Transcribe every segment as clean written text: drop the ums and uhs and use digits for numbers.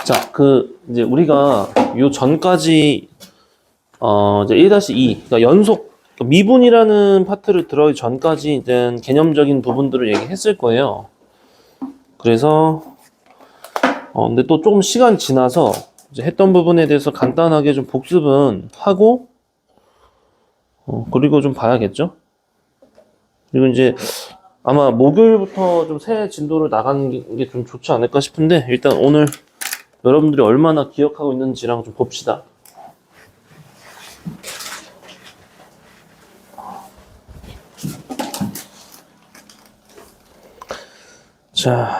자, 이제 우리가 요 전까지, 이제 1-2, 그러니까 연속, 그러니까 미분이라는 파트를 들어가기 전까지 이제 개념적인 부분들을 얘기했을 거예요. 그래서, 근데 또 조금 시간 지나서 이제 했던 부분에 대해서 간단하게 좀 복습은 하고, 그리고 좀 봐야겠죠? 그리고 이제 아마 목요일부터 좀 새 진도를 나가는 게 좀 좋지 않을까 싶은데, 일단 오늘 여러분들이 얼마나 기억하고 있는지랑 좀 봅시다. 자,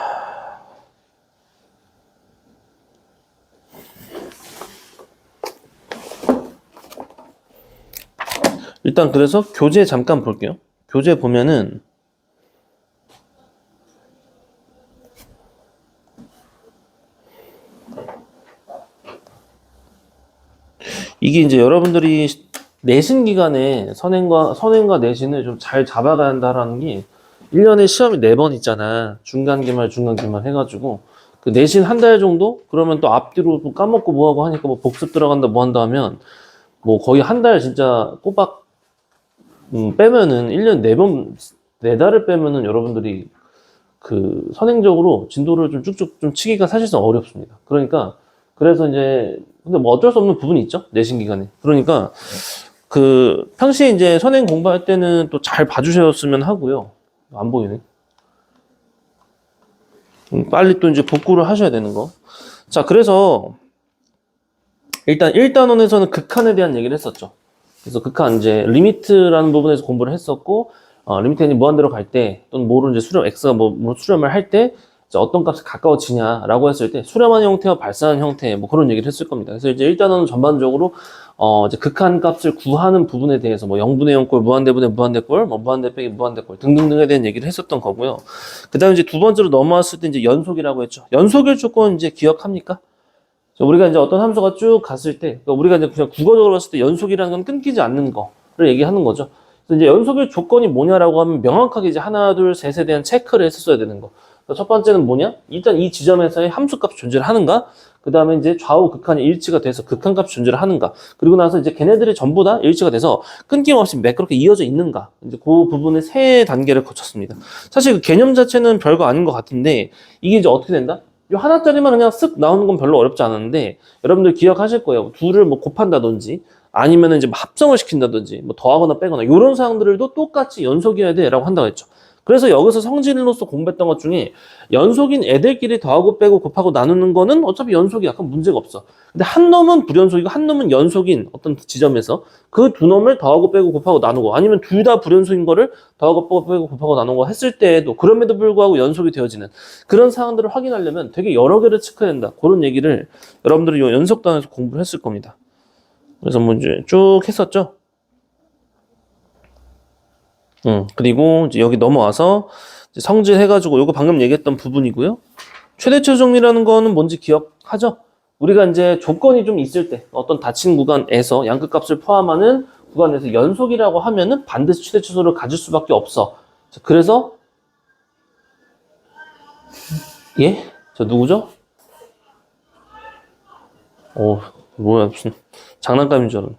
일단 그래서 교재 잠깐 볼게요. 교재 보면은 이게 이제 여러분들이 내신 기간에 선행과 내신을 좀 잘 잡아가야 한다라는 게 1년에 시험이 4번 있잖아. 중간기말 해가지고 그 내신 한 달 정도? 그러면 또 앞뒤로 또 까먹고 뭐하고 하니까 뭐 복습 들어간다 뭐 한다 하면 뭐 거의 한 달 진짜 꼬박 빼면은 1년 4번 4달을 빼면은 여러분들이 그 선행적으로 진도를 좀 쭉쭉 좀 치기가 사실상 어렵습니다. 그러니까 그래서 이제 근데 뭐 어쩔 수 없는 부분이 있죠. 내신 기간에. 그러니까 그 평시에 이제 선행 공부할 때는 또 잘 봐주셨으면 하고요. 안 보이네. 빨리 또 이제 복구를 하셔야 되는 거. 자, 그래서 일단 1단원에서는 극한에 대한 얘기를 했었죠. 그래서 극한 이제 리미트라는 부분에서 공부를 했었고, 리미트 n이 무한대로 갈 때 또는 뭐를 이제 x가 뭐 수렴을 할 때 어떤 값이 가까워지냐라고 했을 때 수렴하는 형태와 발산하는 형태 뭐 그런 얘기를 했을 겁니다. 그래서 이제 1단원은 전반적으로 이제 극한 값을 구하는 부분에 대해서 뭐 0분의 0꼴, 무한대분의 무한대꼴, 뭐 무한대 빼기 무한대꼴 등등등에 대한 얘기를 했었던 거고요. 그다음에 이제 두 번째로 넘어왔을 때 이제 연속이라고 했죠. 연속일 조건 이제 기억합니까? 우리가 이제 어떤 함수가 쭉 갔을 때, 그러니까 우리가 이제 그냥 국어적으로 봤을 때 연속이라는 건 끊기지 않는 거를 얘기하는 거죠. 그래서 이제 연속의 조건이 뭐냐라고 하면 명확하게 이제 하나, 둘, 셋에 대한 체크를 했었어야 되는 거. 첫 번째는 뭐냐? 일단 이 지점에서의 함수값이 존재를 하는가? 그 다음에 이제 좌우 극한이 일치가 돼서 극한값이 존재를 하는가? 그리고 나서 이제 걔네들이 전부 다 일치가 돼서 끊김없이 매끄럽게 이어져 있는가? 이제 그 부분의 세 단계를 거쳤습니다. 사실 그 개념 자체는 별거 아닌 것 같은데 이게 이제 어떻게 된다? 이 하나짜리만 그냥 쓱 나오는 건 별로 어렵지 않은데 여러분들 기억하실 거예요. 둘을 뭐 곱한다든지 아니면 이제 뭐 합성을 시킨다든지 뭐 더하거나 빼거나 이런 사항들도 똑같이 연속이어야 돼라고 한다고 했죠. 그래서 여기서 성질로서 공부했던 것 중에 연속인 애들끼리 더하고 빼고 곱하고 나누는 거는 어차피 연속이 약간 문제가 없어. 근데 한 놈은 불연속이고 한 놈은 연속인 어떤 지점에서 그 두 놈을 더하고 빼고 곱하고 나누고 아니면 둘 다 불연속인 거를 더하고 빼고 곱하고 나누고 했을 때에도 그럼에도 불구하고 연속이 되어지는 그런 사항들을 확인하려면 되게 여러 개를 체크해야 된다. 그런 얘기를 여러분들이 이 연속단에서 공부를 했을 겁니다. 그래서 뭐 이제 쭉 했었죠. 그리고 이제 여기 넘어와서 이제 성질 해가지고 요거 방금 얘기했던 부분이고요. 최대차 정리라는 거는 뭔지 기억하죠? 우리가 이제 조건이 좀 있을 때 어떤 닫힌 구간에서 양극값을 포함하는 구간에서 연속이라고 하면은 반드시 최대차수를 가질 수밖에 없어. 자, 그래서 예? 저 누구죠? 뭐야 무슨 장난감인 줄 알았네.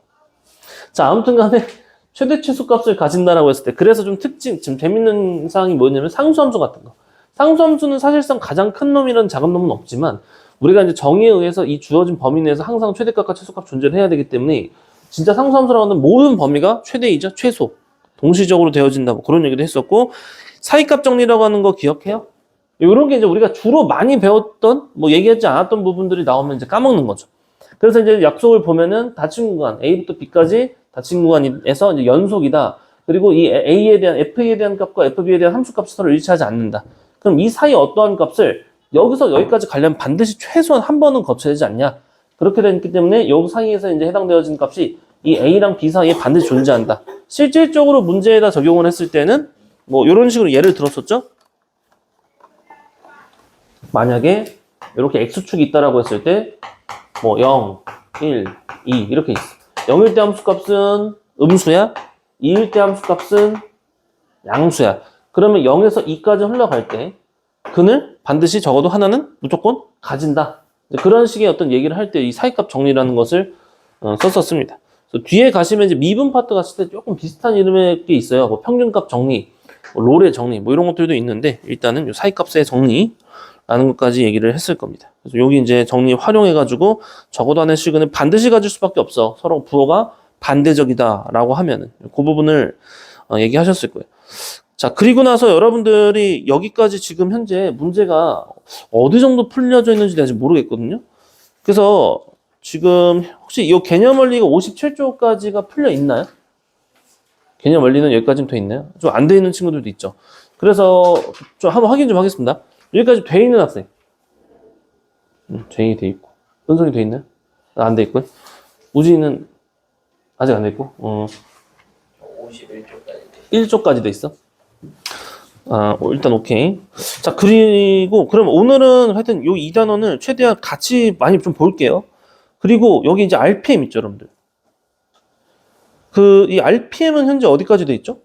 자, 아무튼 간에 최대 최소값을 가진다라고 했을 때 그래서 좀 지금 재밌는 사항이 뭐냐면 상수함수 같은 거. 상수함수는 사실상 가장 큰 놈이랑 작은 놈은 없지만 우리가 이제 정의에 의해서 이 주어진 범위 내에서 항상 최대값과 최소값 존재를 해야 되기 때문에 진짜 상수함수라고 하는 모든 범위가 최대이자 최소 동시적으로 되어진다고 그런 얘기도 했었고 사이값 정리라고 하는 거 기억해요? 이런 게 이제 우리가 주로 많이 배웠던 뭐 얘기하지 않았던 부분들이 나오면 이제 까먹는 거죠. 그래서 이제 약속을 보면은 닫힌 구간 A부터 B까지 닫힌 구간에서 이제 연속이다. 그리고 이 A에 대한 FA에 대한 값과 FB에 대한 함수값이 서로 일치하지 않는다. 그럼 이 사이 어떠한 값을 여기서 여기까지 가려면 반드시 최소한 한 번은 거쳐야 되지 않냐? 그렇게 됐기 때문에 요 사이에서 이제 해당되어진 값이 이 A랑 B 사이에 반드시 존재한다. 실질적으로 문제에다 적용을 했을 때는 뭐 이런 식으로 예를 들었었죠. 만약에 이렇게 X축이 있다라고 했을 때 뭐 0, 1, 2 이렇게 있어. 0일 때 함수값은 음수야. 2일 때 함수값은 양수야. 그러면 0에서 2까지 흘러갈 때 근을 반드시 적어도 하나는 무조건 가진다. 그런 식의 어떤 얘기를 할 때 이 사이값 정리라는 것을 썼었습니다. 그래서 뒤에 가시면 이제 미분 파트 갔을 때 조금 비슷한 이름의 게 있어요. 뭐 평균값 정리, 뭐 롤의 정리, 뭐 이런 것들도 있는데 일단은 요 사이값의 정리라는 것까지 얘기를 했을 겁니다. 그래서 여기 이제 정리 활용해가지고 적어도 하나의 식은 반드시 가질 수밖에 없어. 서로 부호가 반대적이다라고 하면은 그 부분을 얘기하셨을 거예요. 자, 그리고 나서 여러분들이 여기까지 지금 현재 문제가 어느 정도 풀려져 있는지 내가 아직 모르겠거든요. 그래서 지금 혹시 이 개념 원리가 57조까지가 풀려 있나요? 개념 원리는 여기까지는 돼 있나요? 좀 안 돼 있는 친구들도 있죠. 그래서 좀 한번 확인 좀 하겠습니다. 여기까지 돼 있는 학생. 제이 돼 있고. 은성이 돼 있나요? 안 돼 있고요. 우진이는 아직 안 돼 있고. 51조까지 1조까지 돼 있어. 일단 오케이. 자, 그리고 그럼 오늘은 하여튼 요 2단원을 최대한 같이 많이 좀 볼게요. 그리고 여기 이제 RPM 있죠, 여러분들. 이 RPM은 현재 어디까지 돼 있죠?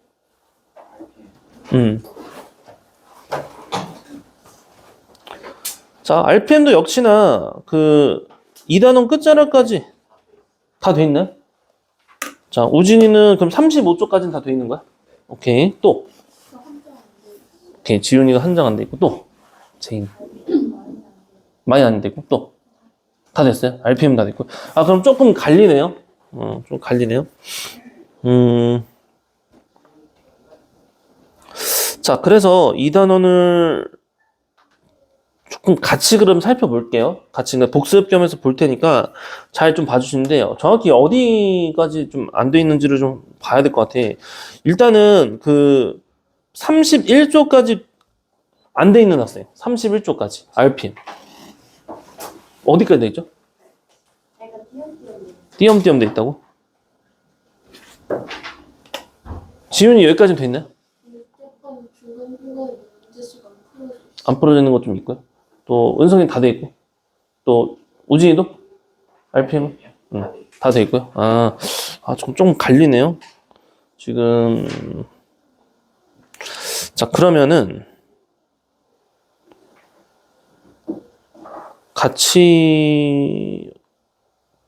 자, RPM도 역시나 2단원 끝자락까지 다 돼 있나요? 자, 우진이는 그럼 35조까지는 다 돼 있는 거야? 오케이. 또. 오케이. 지훈이가 한 장 안 돼 있고 또. 제인. 많이 안 돼 있고 또. 다 됐어요? RPM 다 됐고. 그럼 조금 갈리네요. 좀 갈리네요. 자, 그래서 2단원을 조금 같이 그럼 살펴볼게요. 같이 복습 겸해서 볼 테니까 잘 좀 봐주시는데요. 정확히 어디까지 좀 안 돼 있는지를 좀 봐야 될 것 같아. 일단은 31조까지 안 돼 있는 학생. 31조까지. RPM. 어디까지 돼 있죠? 띄엄띄엄 돼 있다고? 지훈이 여기까지는 돼 있나요? 안 풀어지는 것 좀 있고요. 또 은성이 다 돼 있고. 또 우진이도? RPM은? 다 돼 있고요. 좀 갈리네요. 지금 자, 그러면은 같이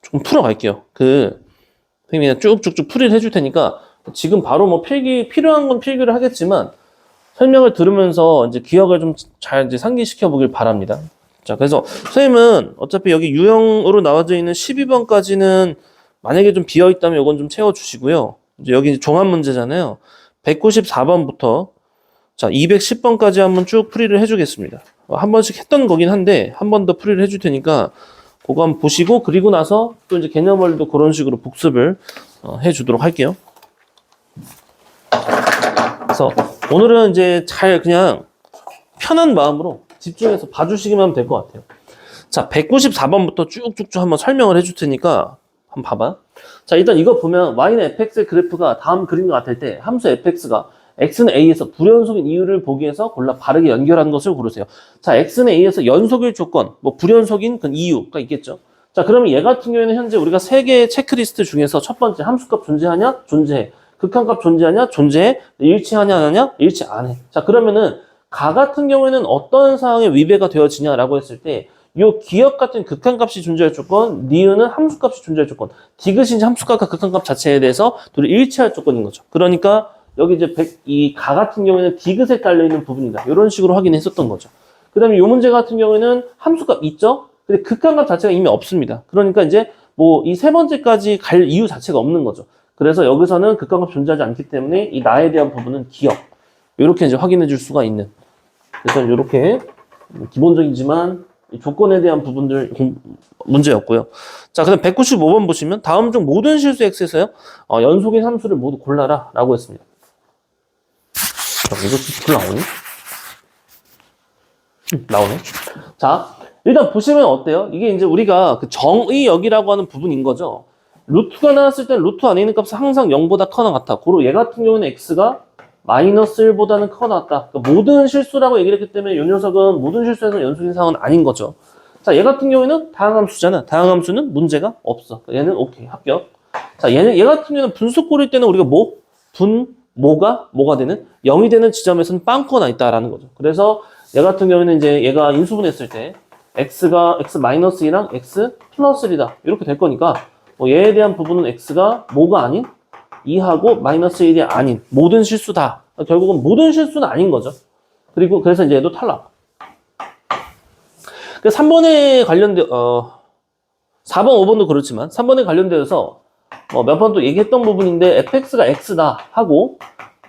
좀 풀어갈게요. 선생님이 그냥 쭉쭉쭉 풀이를 해줄 테니까 지금 바로 뭐 필요한 건 필기를 하겠지만 설명을 들으면서 이제 기억을 좀 잘 이제 상기시켜 보길 바랍니다. 자, 그래서 선생님은 어차피 여기 유형으로 나와져 있는 12번까지는 만약에 좀 비어 있다면 이건 좀 채워 주시고요. 이제 여기 종합 문제잖아요. 194번부터 자, 210번까지 한번 쭉 풀이를 해주겠습니다. 한 번씩 했던 거긴 한데 한 번 더 풀이를 해줄 테니까 그거 한번 보시고 그리고 나서 또 이제 개념 원리도 그런 식으로 복습을 해주도록 할게요. 그래서 오늘은 이제 잘 그냥 편한 마음으로 집중해서 봐주시기만 하면 될 것 같아요. 자, 194번부터 쭉쭉쭉 한번 설명을 해줄 테니까 한번 봐봐. 자, 일단 이거 보면 y는 fx의 그래프가 다음 그림과 같을 때 함수 fx가 x는 a에서 불연속인 이유를 보기 위해서 골라 바르게 연결하는 것을 고르세요. 자, x는 a에서 연속일 조건, 뭐 불연속인 그 이유가 있겠죠. 자, 그러면 얘 같은 경우에는 현재 우리가 3개의 체크리스트 중에서 첫 번째 함수값 존재하냐? 존재해. 극한값 존재하냐? 존재해. 일치하냐? 안 하냐? 일치 안 해. 자, 그러면은 가 같은 경우에는 어떤 상황에 위배가 되어지냐라고 했을 때 요 기억 같은 극한값이 존재할 조건, 니은은 함수값이 존재할 조건, 디귿인지 함수값과 극한값 자체에 대해서 둘이 일치할 조건인 거죠. 그러니까 여기 이제 이 가 같은 경우에는 디귿에 깔려있는 부분이다. 이런 식으로 확인했었던 거죠. 그 다음에 이 문제 같은 경우에는 함수값 있죠? 근데 극한값 자체가 이미 없습니다. 그러니까 이제 뭐 이 세 번째까지 갈 이유 자체가 없는 거죠. 그래서 여기서는 극한값 존재하지 않기 때문에 이 나에 대한 부분은 기억. 이렇게 이제 확인해 줄 수가 있는. 그래서 이렇게 기본적이지만 조건에 대한 부분들 문제였고요. 자, 그다음 195번 보시면 다음 중 모든 실수 x에서요. 연속인 함수를 모두 골라라 라고 했습니다. 자, 이거 불 나오니? 나오네. 자, 일단 보시면 어때요? 이게 이제 우리가 그 정의역이라고 하는 부분인 거죠. 루트가 나왔을 때 루트 안에 있는 값은 항상 0보다 커나 같아. 고로 얘 같은 경우는 x가 마이너스 1보다는 커나 같다. 그러니까 모든 실수라고 얘기를 했기 때문에 이 녀석은 모든 실수에서 연속인 상황은 아닌 거죠. 자, 얘 같은 경우에는 다항함수잖아. 다항함수는 문제가 없어. 얘는 오케이, 합격. 자, 얘 같은 경우는 분수꼴일 때는 우리가 뭐가 되는? 0이 되는 지점에서는 빵꾸가 나 있다라는 거죠. 그래서 얘 같은 경우에는 이제 얘가 인수분했을 때 x가 x-2랑 x 플러스 1이다. 이렇게 될 거니까 뭐 얘에 대한 부분은 x가 뭐가 아닌 2하고 마이너스 1이 아닌 모든 실수다. 결국은 모든 실수는 아닌 거죠. 그리고 그래서 이제 얘도 탈락. 3번에 관련돼 4번, 5번도 그렇지만 3번에 관련되어서 몇 번 또 얘기했던 부분인데 fx가 x다 하고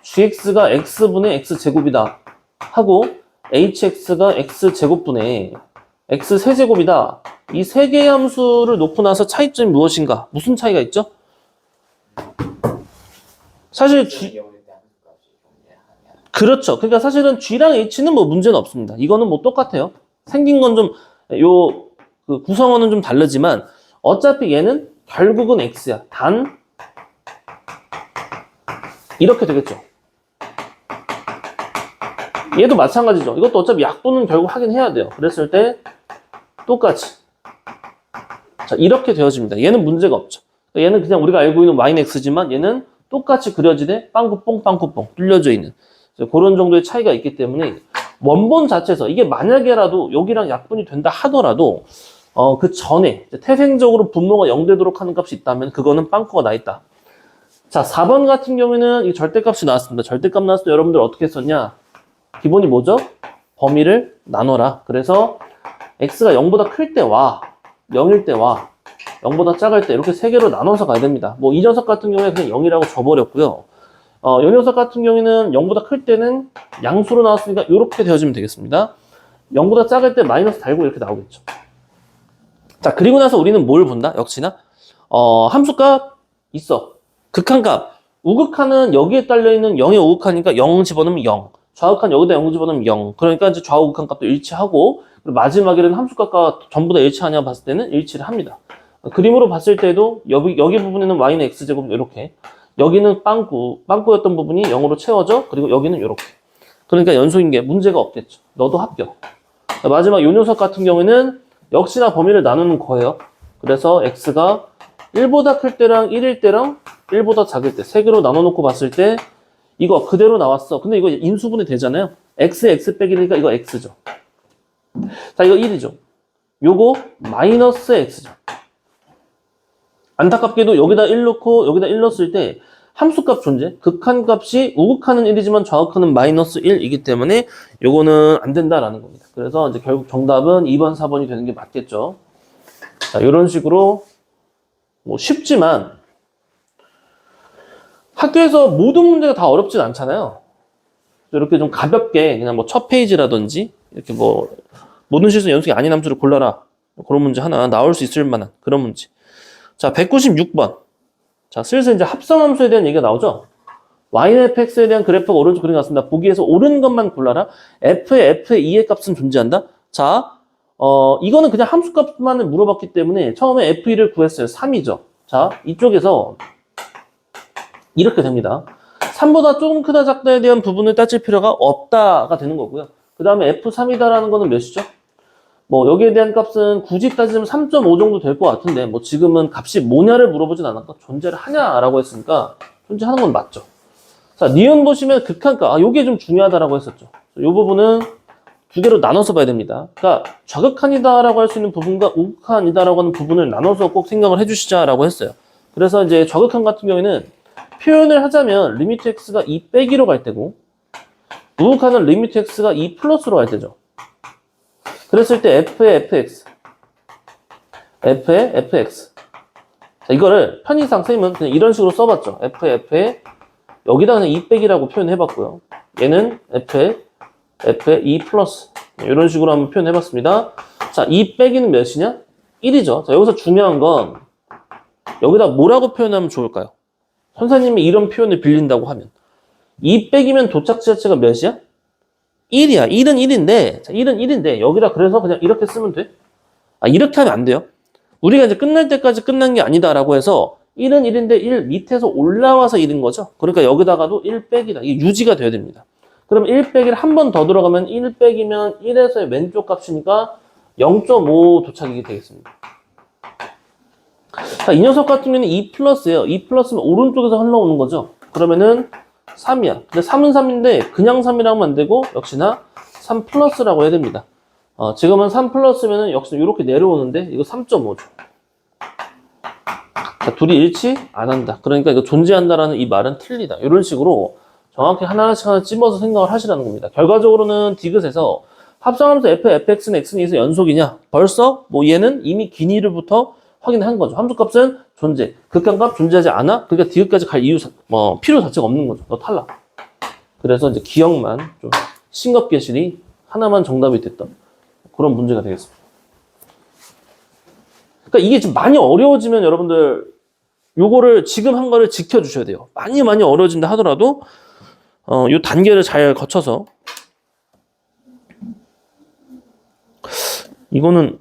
gx가 x분의 x제곱이다 하고 hx가 x제곱분의 x세제곱이다. 이 세 개의 함수를 놓고 나서 차이점이 무엇인가? 무슨 차이가 있죠? 사실 그렇죠. 그러니까 사실은 g랑 h는 뭐 문제는 없습니다. 이거는 뭐 똑같아요. 생긴 건 좀 그 구성원은 좀 다르지만 어차피 얘는 결국은 x야. 단 이렇게 되겠죠. 얘도 마찬가지죠. 이것도 어차피 약분은 결국 하긴 해야 돼요. 그랬을 때 똑같이 자 이렇게 되어집니다. 얘는 문제가 없죠. 얘는 그냥 우리가 알고 있는 y는 x지만 얘는 똑같이 그려지되 빵꾸뽕 빵꾸뽕 뚫려져 있는 그런 정도의 차이가 있기 때문에 원본 자체에서 이게 만약에라도 여기랑 약분이 된다 하더라도 그 전에 태생적으로 분모가 0 되도록 하는 값이 있다면 그거는 빵꾸가 나 있다. 자 4번 같은 경우에는 이 절대값이 나왔습니다. 절대값 나왔을 때 여러분들 어떻게 썼냐? 기본이 뭐죠? 범위를 나눠라. 그래서 x가 0보다 클 때와 0일 때와 0보다 작을 때 이렇게 세 개로 나눠서 가야 됩니다. 뭐 이 녀석 같은 경우에 그냥 0이라고 줘버렸고요. 이 녀석 같은 경우에는 0보다 클 때는 양수로 나왔으니까 이렇게 되어지면 되겠습니다. 0보다 작을 때 마이너스 달고 이렇게 나오겠죠. 자 그리고 나서 우리는 뭘 본다? 역시나 함수값 있어. 극한값. 우극한은 여기에 딸려있는 0의 우극하니까 0 집어넣으면 0. 좌극한 여기다 0 집어넣으면 0. 그러니까 이제 좌우극한 값도 일치하고 그리고 마지막에는 함수값과 전부 다 일치하냐 봤을 때는 일치를 합니다. 그림으로 봤을 때도 여기 부분에는 y는 x제곱 이렇게 여기는 빵꾸였던 부분이 0으로 채워져 그리고 여기는 이렇게 그러니까 연속인 게 문제가 없겠죠. 너도 합격. 마지막 요 녀석 같은 경우에는 역시나 범위를 나누는 거예요. 그래서 x가 1보다 클 때랑 1일 때랑 1보다 작을 때 세 개로 나눠놓고 봤을 때 이거 그대로 나왔어. 근데 이거 인수분해 되잖아요. x 빼기니까 이거 x죠. 자 이거 1이죠. 요거 마이너스 x죠. 안타깝게도 여기다 1 넣고 여기다 1 넣었을 때 함수값 존재, 극한값이 우극한은 1이지만 좌극한은 마이너스 1이기 때문에 요거는 안 된다라는 겁니다. 그래서 이제 결국 정답은 2번, 4번이 되는 게 맞겠죠. 자, 이런 식으로 뭐 쉽지만 학교에서 모든 문제가 다 어렵진 않잖아요. 이렇게 좀 가볍게 그냥 뭐 첫 페이지라든지 이렇게 뭐 모든 실수 연속이 아닌 함수를 골라라. 그런 문제 하나 나올 수 있을 만한 그런 문제. 자, 196번. 자, 슬슬 이제 합성함수에 대한 얘기가 나오죠? y는 fx에 대한 그래프가 오른쪽 그림 같습니다. 보기에서 옳은 것만 골라라. f의 2의 값은 존재한다. 자, 이거는 그냥 함수값만을 물어봤기 때문에 처음에 f1을 구했어요. 3이죠. 자, 이쪽에서 이렇게 됩니다. 3보다 조금 크다 작다에 대한 부분을 따질 필요가 없다가 되는 거고요. 그 다음에 f3이다라는 거는 몇이죠? 뭐 여기에 대한 값은 굳이 따지면 3.5 정도 될 것 같은데 뭐 지금은 값이 뭐냐를 물어보진 않았고 존재를 하냐라고 했으니까 존재하는 건 맞죠. 자, 니은 보시면 극한값. 요게 좀 중요하다라고 했었죠. 이 부분은 두 개로 나눠서 봐야 됩니다. 그러니까 좌극한이다라고 할 수 있는 부분과 우극한이다라고 하는 부분을 나눠서 꼭 생각을 해주시자라고 했어요. 그래서 이제 좌극한 같은 경우에는 표현을 하자면 리미트 x가 2 빼기로 갈 때고 우극한은 리미트 x가 2 플러스로 갈 때죠. 그랬을 때 f의 fx 자, 이거를 편의상 쌤은 그냥 이런 식으로 써봤죠. f의 여기다 그냥 2 빼기라고 표현해봤고요. 얘는 f의 2 플러스 이런 식으로 한번 표현해봤습니다. 자, 2 빼기는 몇이냐? 1이죠. 자, 여기서 중요한 건 여기다 뭐라고 표현하면 좋을까요? 선생님이 이런 표현을 빌린다고 하면 2 빼기면 도착지 자체가 몇이야? 1이야. 1은 1인데, 자, 1은 1인데, 여기다 그래서 그냥 이렇게 쓰면 돼? 아, 이렇게 하면 안 돼요. 우리가 이제 끝날 때까지 끝난 게 아니다라고 해서 1은 1인데 1 밑에서 올라와서 1인 거죠. 그러니까 여기다가도 1 빼기다. 이게 유지가 돼야 됩니다. 그럼 1 빼기를 한 번 더 들어가면 1 빼기면 1에서의 왼쪽 값이니까 0.5 도착이 되겠습니다. 자, 이 녀석 같은 경우는 2 플러스예요. 2 플러스는 오른쪽에서 흘러오는 거죠. 그러면은 3이야. 근데 3은 3인데 그냥 3이라고 하면 안 되고 역시나 3 플러스라고 해야 됩니다. 지금은 3 플러스면은 역시 이렇게 내려오는데 이거 3.5죠. 자, 둘이 일치 안 한다. 그러니까 이거 존재한다라는 이 말은 틀리다. 이런 식으로 정확히 하나씩 하나 찝어서 생각을 하시라는 겁니다. 결과적으로는 디귿에서 합성함수 f, fx는 x는 2에서 연속이냐? 벌써 뭐 얘는 이미 기니를부터 확인한 거죠. 함수값은 존재. 극한값 존재하지 않아? 그러니까 디귿까지 갈 이유, 필요 자체가 없는 거죠. 너 탈락. 그래서 이제 기억만 좀 싱겁게실이 하나만 정답이 됐다. 그런 문제가 되겠습니다. 그러니까 이게 좀 많이 어려워지면 여러분들 요거를 지금 한 거를 지켜주셔야 돼요. 많이 어려워진다 하더라도 요 단계를 잘 거쳐서 이거는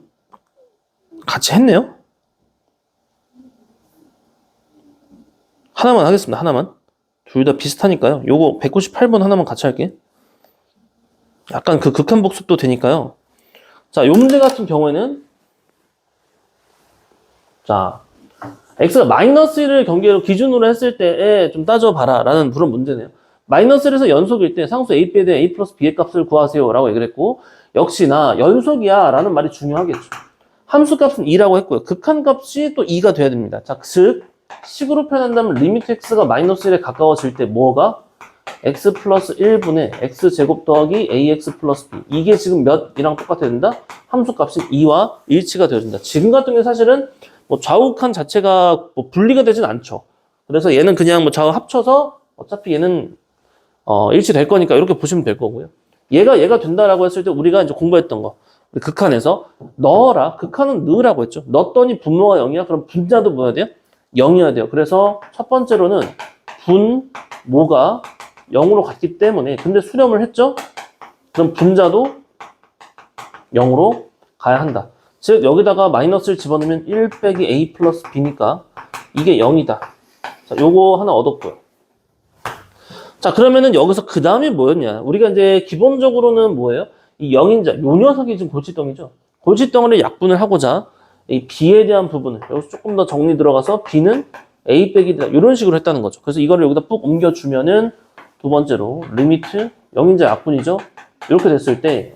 같이 했네요. 하나만 하겠습니다. 하나만. 둘 다 비슷하니까요. 요거 198번 하나만 같이 할게. 약간 그 극한 복습도 되니까요. 자, 요 문제 같은 경우에는 자, x가 마이너스 1을 경계로 기준으로 했을 때에 좀 따져봐라 라는 그런 문제네요. 마이너스 1에서 연속일 때 상수 a,b에 대해 a 플러스 b의 값을 구하세요 라고 얘기를 했고, 역시나 연속이야 라는 말이 중요하겠죠. 함수값은 2라고 했고요. 극한값이 또 2가 돼야 됩니다. 자, 즉 식으로 표현한다면 리미트 x가 마이너스 1에 가까워질 때 뭐가? x 플러스 1분의 x제곱 더하기 ax 플러스 b. 이게 지금 몇이랑 똑같아야 된다? 함수값이 2와 일치가 되어진다. 지금 같은 경우에 사실은 뭐 좌우칸 자체가 뭐 분리가 되진 않죠. 그래서 얘는 그냥 뭐 좌우 합쳐서 어차피 얘는 일치될 거니까 이렇게 보시면 될 거고요. 얘가 된다라고 했을 때 우리가 이제 공부했던 거. 극한에서 넣어라. 극한은 넣으라고 했죠. 넣었더니 분모가 0이야. 그럼 분자도 뭐야 돼요? 0이어야 돼요. 그래서 첫 번째로는 분모가 0으로 갔기 때문에, 근데 수렴을 했죠? 그럼 분자도 0으로 가야 한다. 즉 여기다가 마이너스를 집어넣으면 1 빼기 a 플러스 b니까 이게 0이다. 자, 요거 하나 얻었고요. 자, 그러면은 여기서 그 다음에 뭐였냐? 우리가 이제 기본적으로는 뭐예요? 이 0인자, 요 녀석이 지금 골칫덩이죠. 골칫덩이를 약분을 하고자 이 b에 대한 부분을 여기서 조금 더 정리 들어가서 b는 a 빼기 다 이런 식으로 했다는 거죠. 그래서 이거를 여기다 ปุ๊ 옮겨주면은 두 번째로 리미트 0인자 약분이죠. 이렇게 됐을 때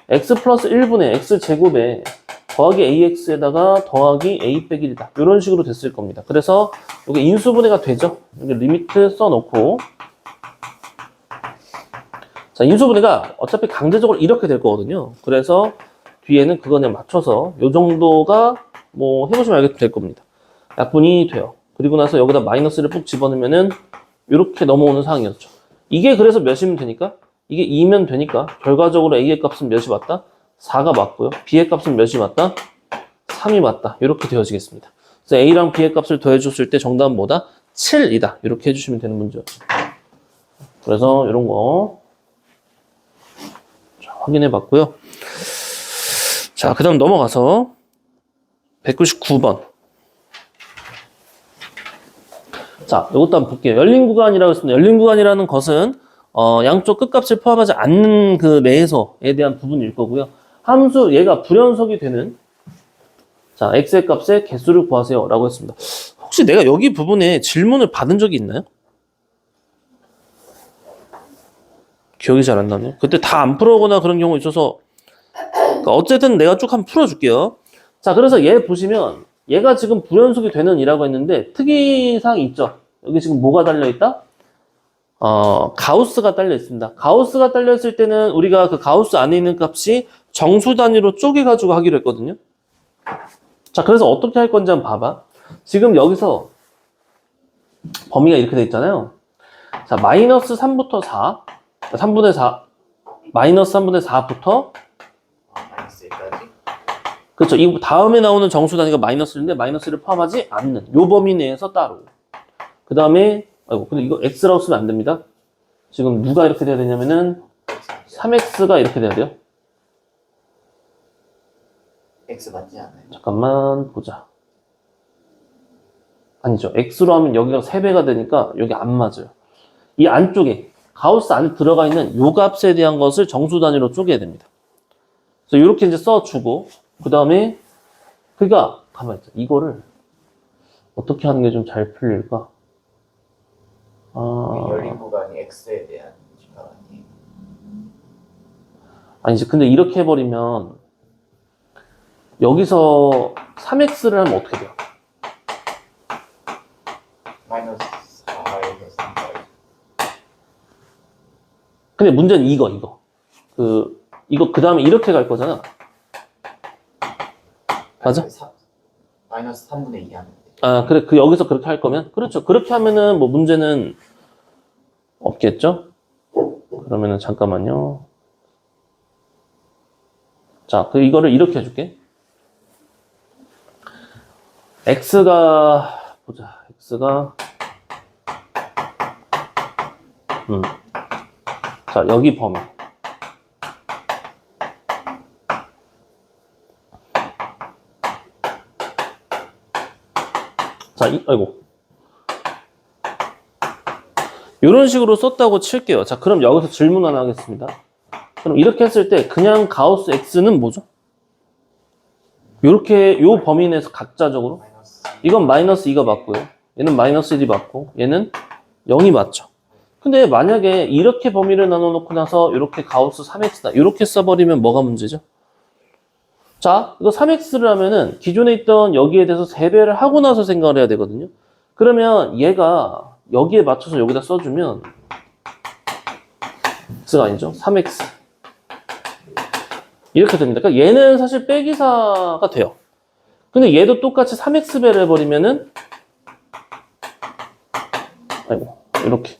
x 플러스 1분의 x제곱에 더하기 ax에다가 더하기 a 빼기 1이다. 이런 식으로 됐을 겁니다. 그래서 이게 인수분해가 되죠. 여기 리미트 써놓고, 자, 인수분해가 어차피 강제적으로 이렇게 될 거거든요. 그래서 뒤에는 그거 그냥 맞춰서 요 정도가 뭐 해보시면 알게 될 겁니다. 약분이 돼요. 그리고 나서 여기다 마이너스를 푹 집어넣으면은 이렇게 넘어오는 상황이었죠. 이게 그래서 몇이면 되니까? 이게 2면 되니까 결과적으로 a의 값은 몇이 맞다? 4가 맞고요. b의 값은 몇이 맞다? 3이 맞다. 이렇게 되어지겠습니다. 그래서 a랑 b의 값을 더해줬을 때 정답은 뭐다? 7이다. 이렇게 해주시면 되는 문제였죠. 그래서 이런 거 확인해 봤고요. 자, 그 다음 넘어가서 199번. 자, 이것도 한번 볼게요. 열린 구간이라고 했습니다. 열린 구간이라는 것은 양쪽 끝값을 포함하지 않는 그 내에서에 대한 부분일 거고요. 함수 얘가 불연속이 되는, 자, x의 값의 개수를 구하세요 라고 했습니다. 혹시 내가 여기 부분에 질문을 받은 적이 있나요? 기억이 잘 안 나네요. 그때 다 안 풀어오거나 그런 경우 있어서, 그러니까 어쨌든 내가 쭉 한번 풀어줄게요. 자, 그래서 얘 보시면 얘가 지금 불연속이 되는 이라고 했는데 특이사항이 있죠. 여기 지금 뭐가 달려있다? 가우스가 달려 있습니다. 가우스가 달려 있을 때는 우리가 그 가우스 안에 있는 값이 정수 단위로 쪼개가지고 하기로 했거든요. 자, 그래서 어떻게 할 건지 한번 봐봐. 지금 여기서 범위가 이렇게 돼 있잖아요. 자, 마이너스 3부터 4, 3분의 4, 마이너스 3분의 4부터 그렇죠. 이 다음에 나오는 정수 단위가 마이너스인데 마이너스를 포함하지 않는 요 범위 내에서 따로. 그 다음에 근데 이거 x라고 쓰면 안 됩니다. 지금 누가 이렇게 돼야 되냐면은 3x가 이렇게 돼야 돼요. x 맞지 않아요? 잠깐만 보자. 아니죠. x로 하면 여기가 3배가 되니까 여기 안 맞아요. 이 안쪽에 가우스 안에 들어가 있는 요 값에 대한 것을 정수 단위로 쪼개야 됩니다. 그래서 이렇게 이제 써주고, 그 다음에 그러니까 가만히 있어. 이거를 어떻게 하는 게 좀 잘 풀릴까? 열린 구간이 x에 대한 직각 아니에요? 아니지. 근데 이렇게 해버리면 여기서 3x를 하면 어떻게 돼요? 마이너스 4에서 3까지. 근데 문제는 이거. 이거 그 다음에 이렇게 갈 거잖아. 맞아? 마이너스 3분의 2 하면 돼. 아, 그래. 여기서 그렇게 할 거면? 그렇죠. 그렇게 하면은 뭐 문제는 없겠죠? 그러면은 잠깐만요. 자, 이거를 이렇게 해줄게. x가, 보자. x가, 자, 여기 범위. 자, 아이고. 이런 식으로 썼다고 칠게요. 자, 그럼 여기서 질문 하나 하겠습니다. 그럼 이렇게 했을 때 그냥 가우스 x는 뭐죠? 요렇게 요 범위 내에서 각자적으로 마이너스 이건 마이너스 2가 맞고요. 얘는 마이너스 1이 맞고 얘는 0이 맞죠. 근데 만약에 이렇게 범위를 나눠 놓고 나서 이렇게 가우스 3x다. 이렇게 써버리면 뭐가 문제죠? 자, 이거 3x를 하면은 기존에 있던 여기에 대해서 세배를 하고 나서 생각을 해야 되거든요. 그러면 얘가 여기에 맞춰서 여기다 써주면 x가 아니죠. 3x 이렇게 됩니다. 그러니까 얘는 사실 빼기사가 돼요. 근데 얘도 똑같이 3x배를 해버리면은 아이고 이렇게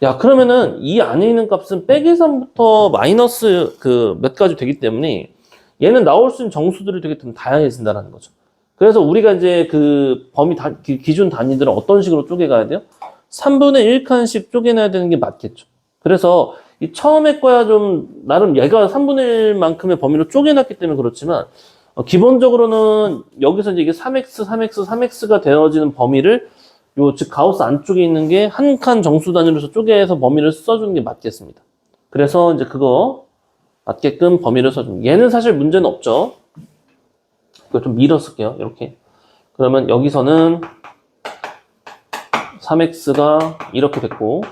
야 그러면은 이 안에 있는 값은 빼기 3부터 마이너스 몇 가지 되기 때문에 얘는 나올 수 있는 정수들이 되게 좀 다양해진다는 거죠. 그래서 우리가 이제 그 범위 기준 단위들은 어떤 식으로 쪼개가야 돼요? 3분의 1칸씩 쪼개놔야 되는 게 맞겠죠. 그래서 이 처음에 거야 좀 나름 얘가 3분의 1만큼의 범위로 쪼개놨기 때문에 그렇지만 기본적으로는 여기서 이제 이게 3x가 되어지는 범위를 즉 가우스 안쪽에 있는 게 한 칸 정수 단위로서 쪼개서 범위를 써주는 게 맞겠습니다. 그래서 이제 그거 맞게끔 범위를 써줍니다. 얘는 사실 문제는 없죠. 이거 좀 밀어 쓸게요. 이렇게. 그러면 여기서는 3x가 이렇게 됐고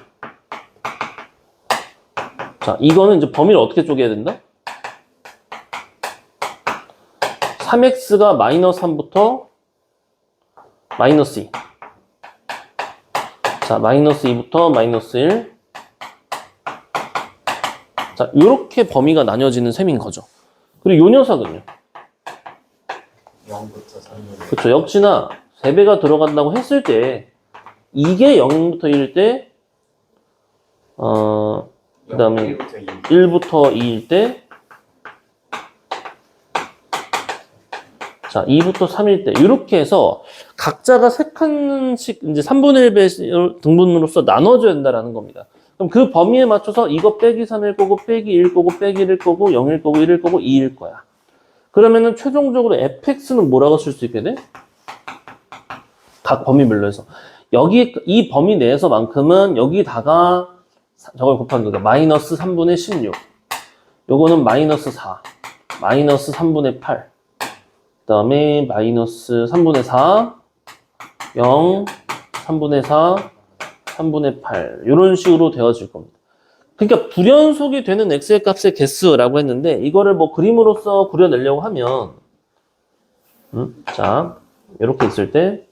자, 이거는 이제 범위를 어떻게 쪼개야 된다? 3x가 마이너스 3부터 마이너스 2. 자, 마이너스 2부터 마이너스 1. 자, 요렇게 범위가 나뉘어지는 셈인 거죠. 그리고 요 녀석은요? 0부터 3로. 그렇죠. 역시나 3배가 들어간다고 했을 때 이게 0부터 1일 때 그 다음에 1부터 2일 때 자, 2부터 3일 때 이렇게 해서 각자가 3칸씩 이제 3분의 1배 등분으로서 나눠줘야 된다라는 겁니다. 그럼 그 범위에 맞춰서 이거 빼기 3일 거고 빼기 1 거고 빼기 1일 거고 0일 거고 1일 거고 2일 거야. 그러면은 최종적으로 fx는 뭐라고 쓸 수 있게 돼? 각 범위별로 해서 여기 이 범위 내에서만큼은 여기다가 저걸 곱한 거니까 마이너스 3분의 16 요거는 마이너스 4 마이너스 3분의 8 그 다음에 마이너스 3분의 4 0 3분의 4 3분의 8 이런 식으로 되어질 겁니다. 그러니까 불연속이 되는 x의 값의 개수라고 했는데 이거를 뭐 그림으로써 그려내려고 하면 자 이렇게 있을 때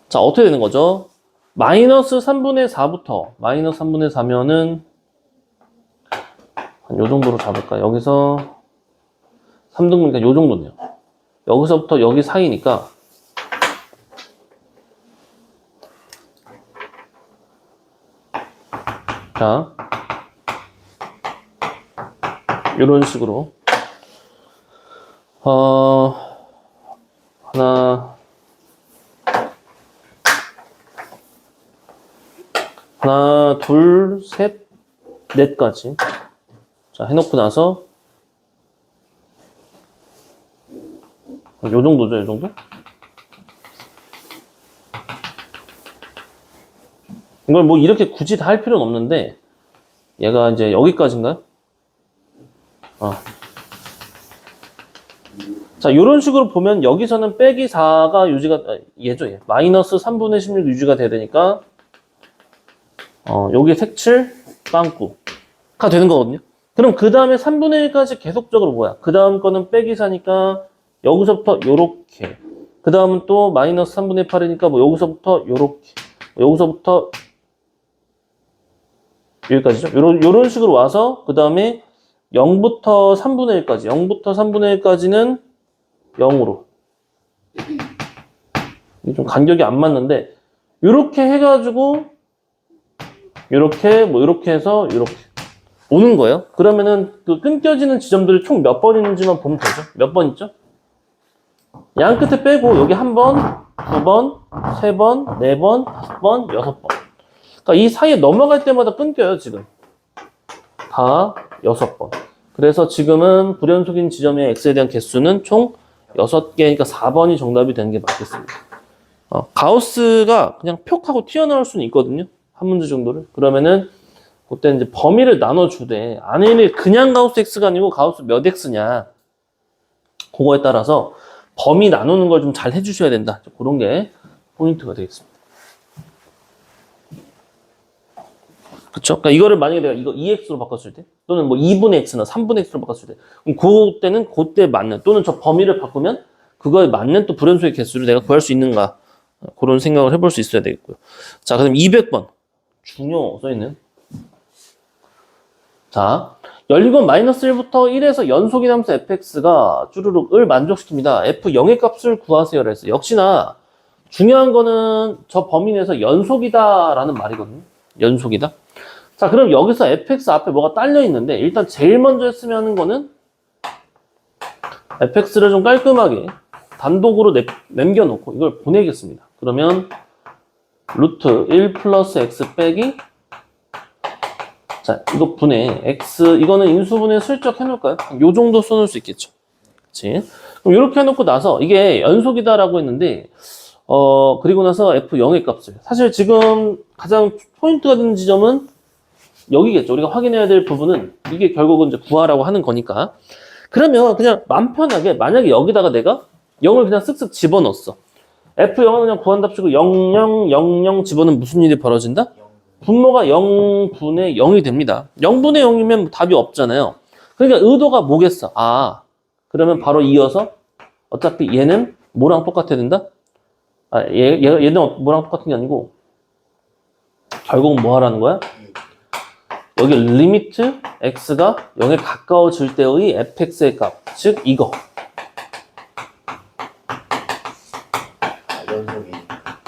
자, 어떻게 되는 거죠? 마이너스 3분의 4부터 마이너스 3분의 4면은 한 요 정도로 잡을까? 여기서 3등분이니까 요 정도네요. 여기서부터 여기 사이니까 자 요런 식으로 하나, 둘, 셋, 넷까지. 자, 해놓고 나서, 요 정도죠, 요 정도? 이걸 뭐 이렇게 굳이 다 할 필요는 없는데, 얘가 이제 여기까지인가요? 자, 요런 식으로 보면 여기서는 빼기 4가 유지가, 얘죠, 얘. 마이너스 3분의 16 유지가 돼야 되니까, 요게 색칠 빵꾸가 되는 거거든요. 그럼 그 다음에 3분의 1까지 계속적으로 뭐야? 그 다음 거는 빼기 4니까 여기서부터 요렇게. 그 다음은 또 마이너스 3분의 8이니까 뭐 여기서부터 요렇게. 여기서부터 여기까지죠. 요런 식으로 와서 그 다음에 0부터 3분의 1까지. 0부터 3분의 1까지는 0으로. 이게 좀 간격이 안 맞는데 요렇게 해가지고 요렇게 뭐 요렇게 해서 요렇게 오는 거예요. 그러면은 그 끊겨지는 지점들이 총 몇 번 있는지만 보면 되죠. 몇 번 있죠? 양 끝에 빼고 여기 한 번, 두 번, 세 번, 네 번, 다섯 번, 여섯 번. 그러니까 이 사이에 넘어갈 때마다 끊겨요, 지금. 다 여섯 번. 그래서 지금은 불연속인 지점의 x에 대한 개수는 총 6개니까 4번이 정답이 되는 게 맞겠습니다. 가우스가 그냥 표 하고 튀어나올 수는 있거든요. 한 문제 정도를. 그러면은 그때 이제 범위를 나눠주되 안에 있는 그냥 가우스 x가 아니고 가우스 몇 x냐 그거에 따라서 범위 나누는 걸 좀 잘 해주셔야 된다. 그런 게 포인트가 되겠습니다. 그쵸? 그러니까 이거를 만약에 내가 이거 2x로 바꿨을 때 또는 뭐 2분의 x나 3분의 x로 바꿨을 때 그럼 그때는 그때 맞는 또는 저 범위를 바꾸면 그거에 맞는 또 불연속의 개수를 내가 구할 수 있는가 그런 생각을 해볼 수 있어야 되겠고요. 자, 그럼 200번 중요 써있는 자, 연립은 마이너스 1부터 1에서 연속인 함수 fx가 쭈루룩을 만족시킵니다. f 0의 값을 구하세요라 했어요. 역시나 중요한 거는 저 범위 내에서 연속이다 라는 말이거든요. 연속이다. 자, 그럼 여기서 fx 앞에 뭐가 딸려 있는데 일단 제일 먼저 했으면 하는 거는 fx를 좀 깔끔하게 단독으로 남겨놓고 이걸 보내겠습니다. 그러면 루트 1 플러스 x 빼기 자, 이거 분해 x 이거는 인수분해 슬쩍 해놓을까요? 요 정도 써놓을 수 있겠죠. 그치? 그럼 이렇게 해놓고 나서 이게 연속이다라고 했는데 그리고 나서 f 0의 값을 사실 지금 가장 포인트가 되는 지점은 여기겠죠. 우리가 확인해야 될 부분은 이게 결국은 이제 구하라고 하는 거니까. 그러면 그냥 맘 편하게 만약에 여기다가 내가 0을 그냥 쓱쓱 집어넣었어. F0은 그냥 구한답시고 0, 0, 0, 0 집어넣으면 무슨 일이 벌어진다? 분모가 0분의 0이 됩니다. 0분의 0이면 답이 없잖아요. 그러니까 의도가 뭐겠어? 아, 그러면 바로 이어서 어차피 얘는 뭐랑 똑같아야 된다? 얘는 뭐랑 똑같은 게 아니고 결국은 뭐 하라는 거야? 여기 리미트 x가 0에 가까워질 때의 fx의 값, 즉 이거 연속이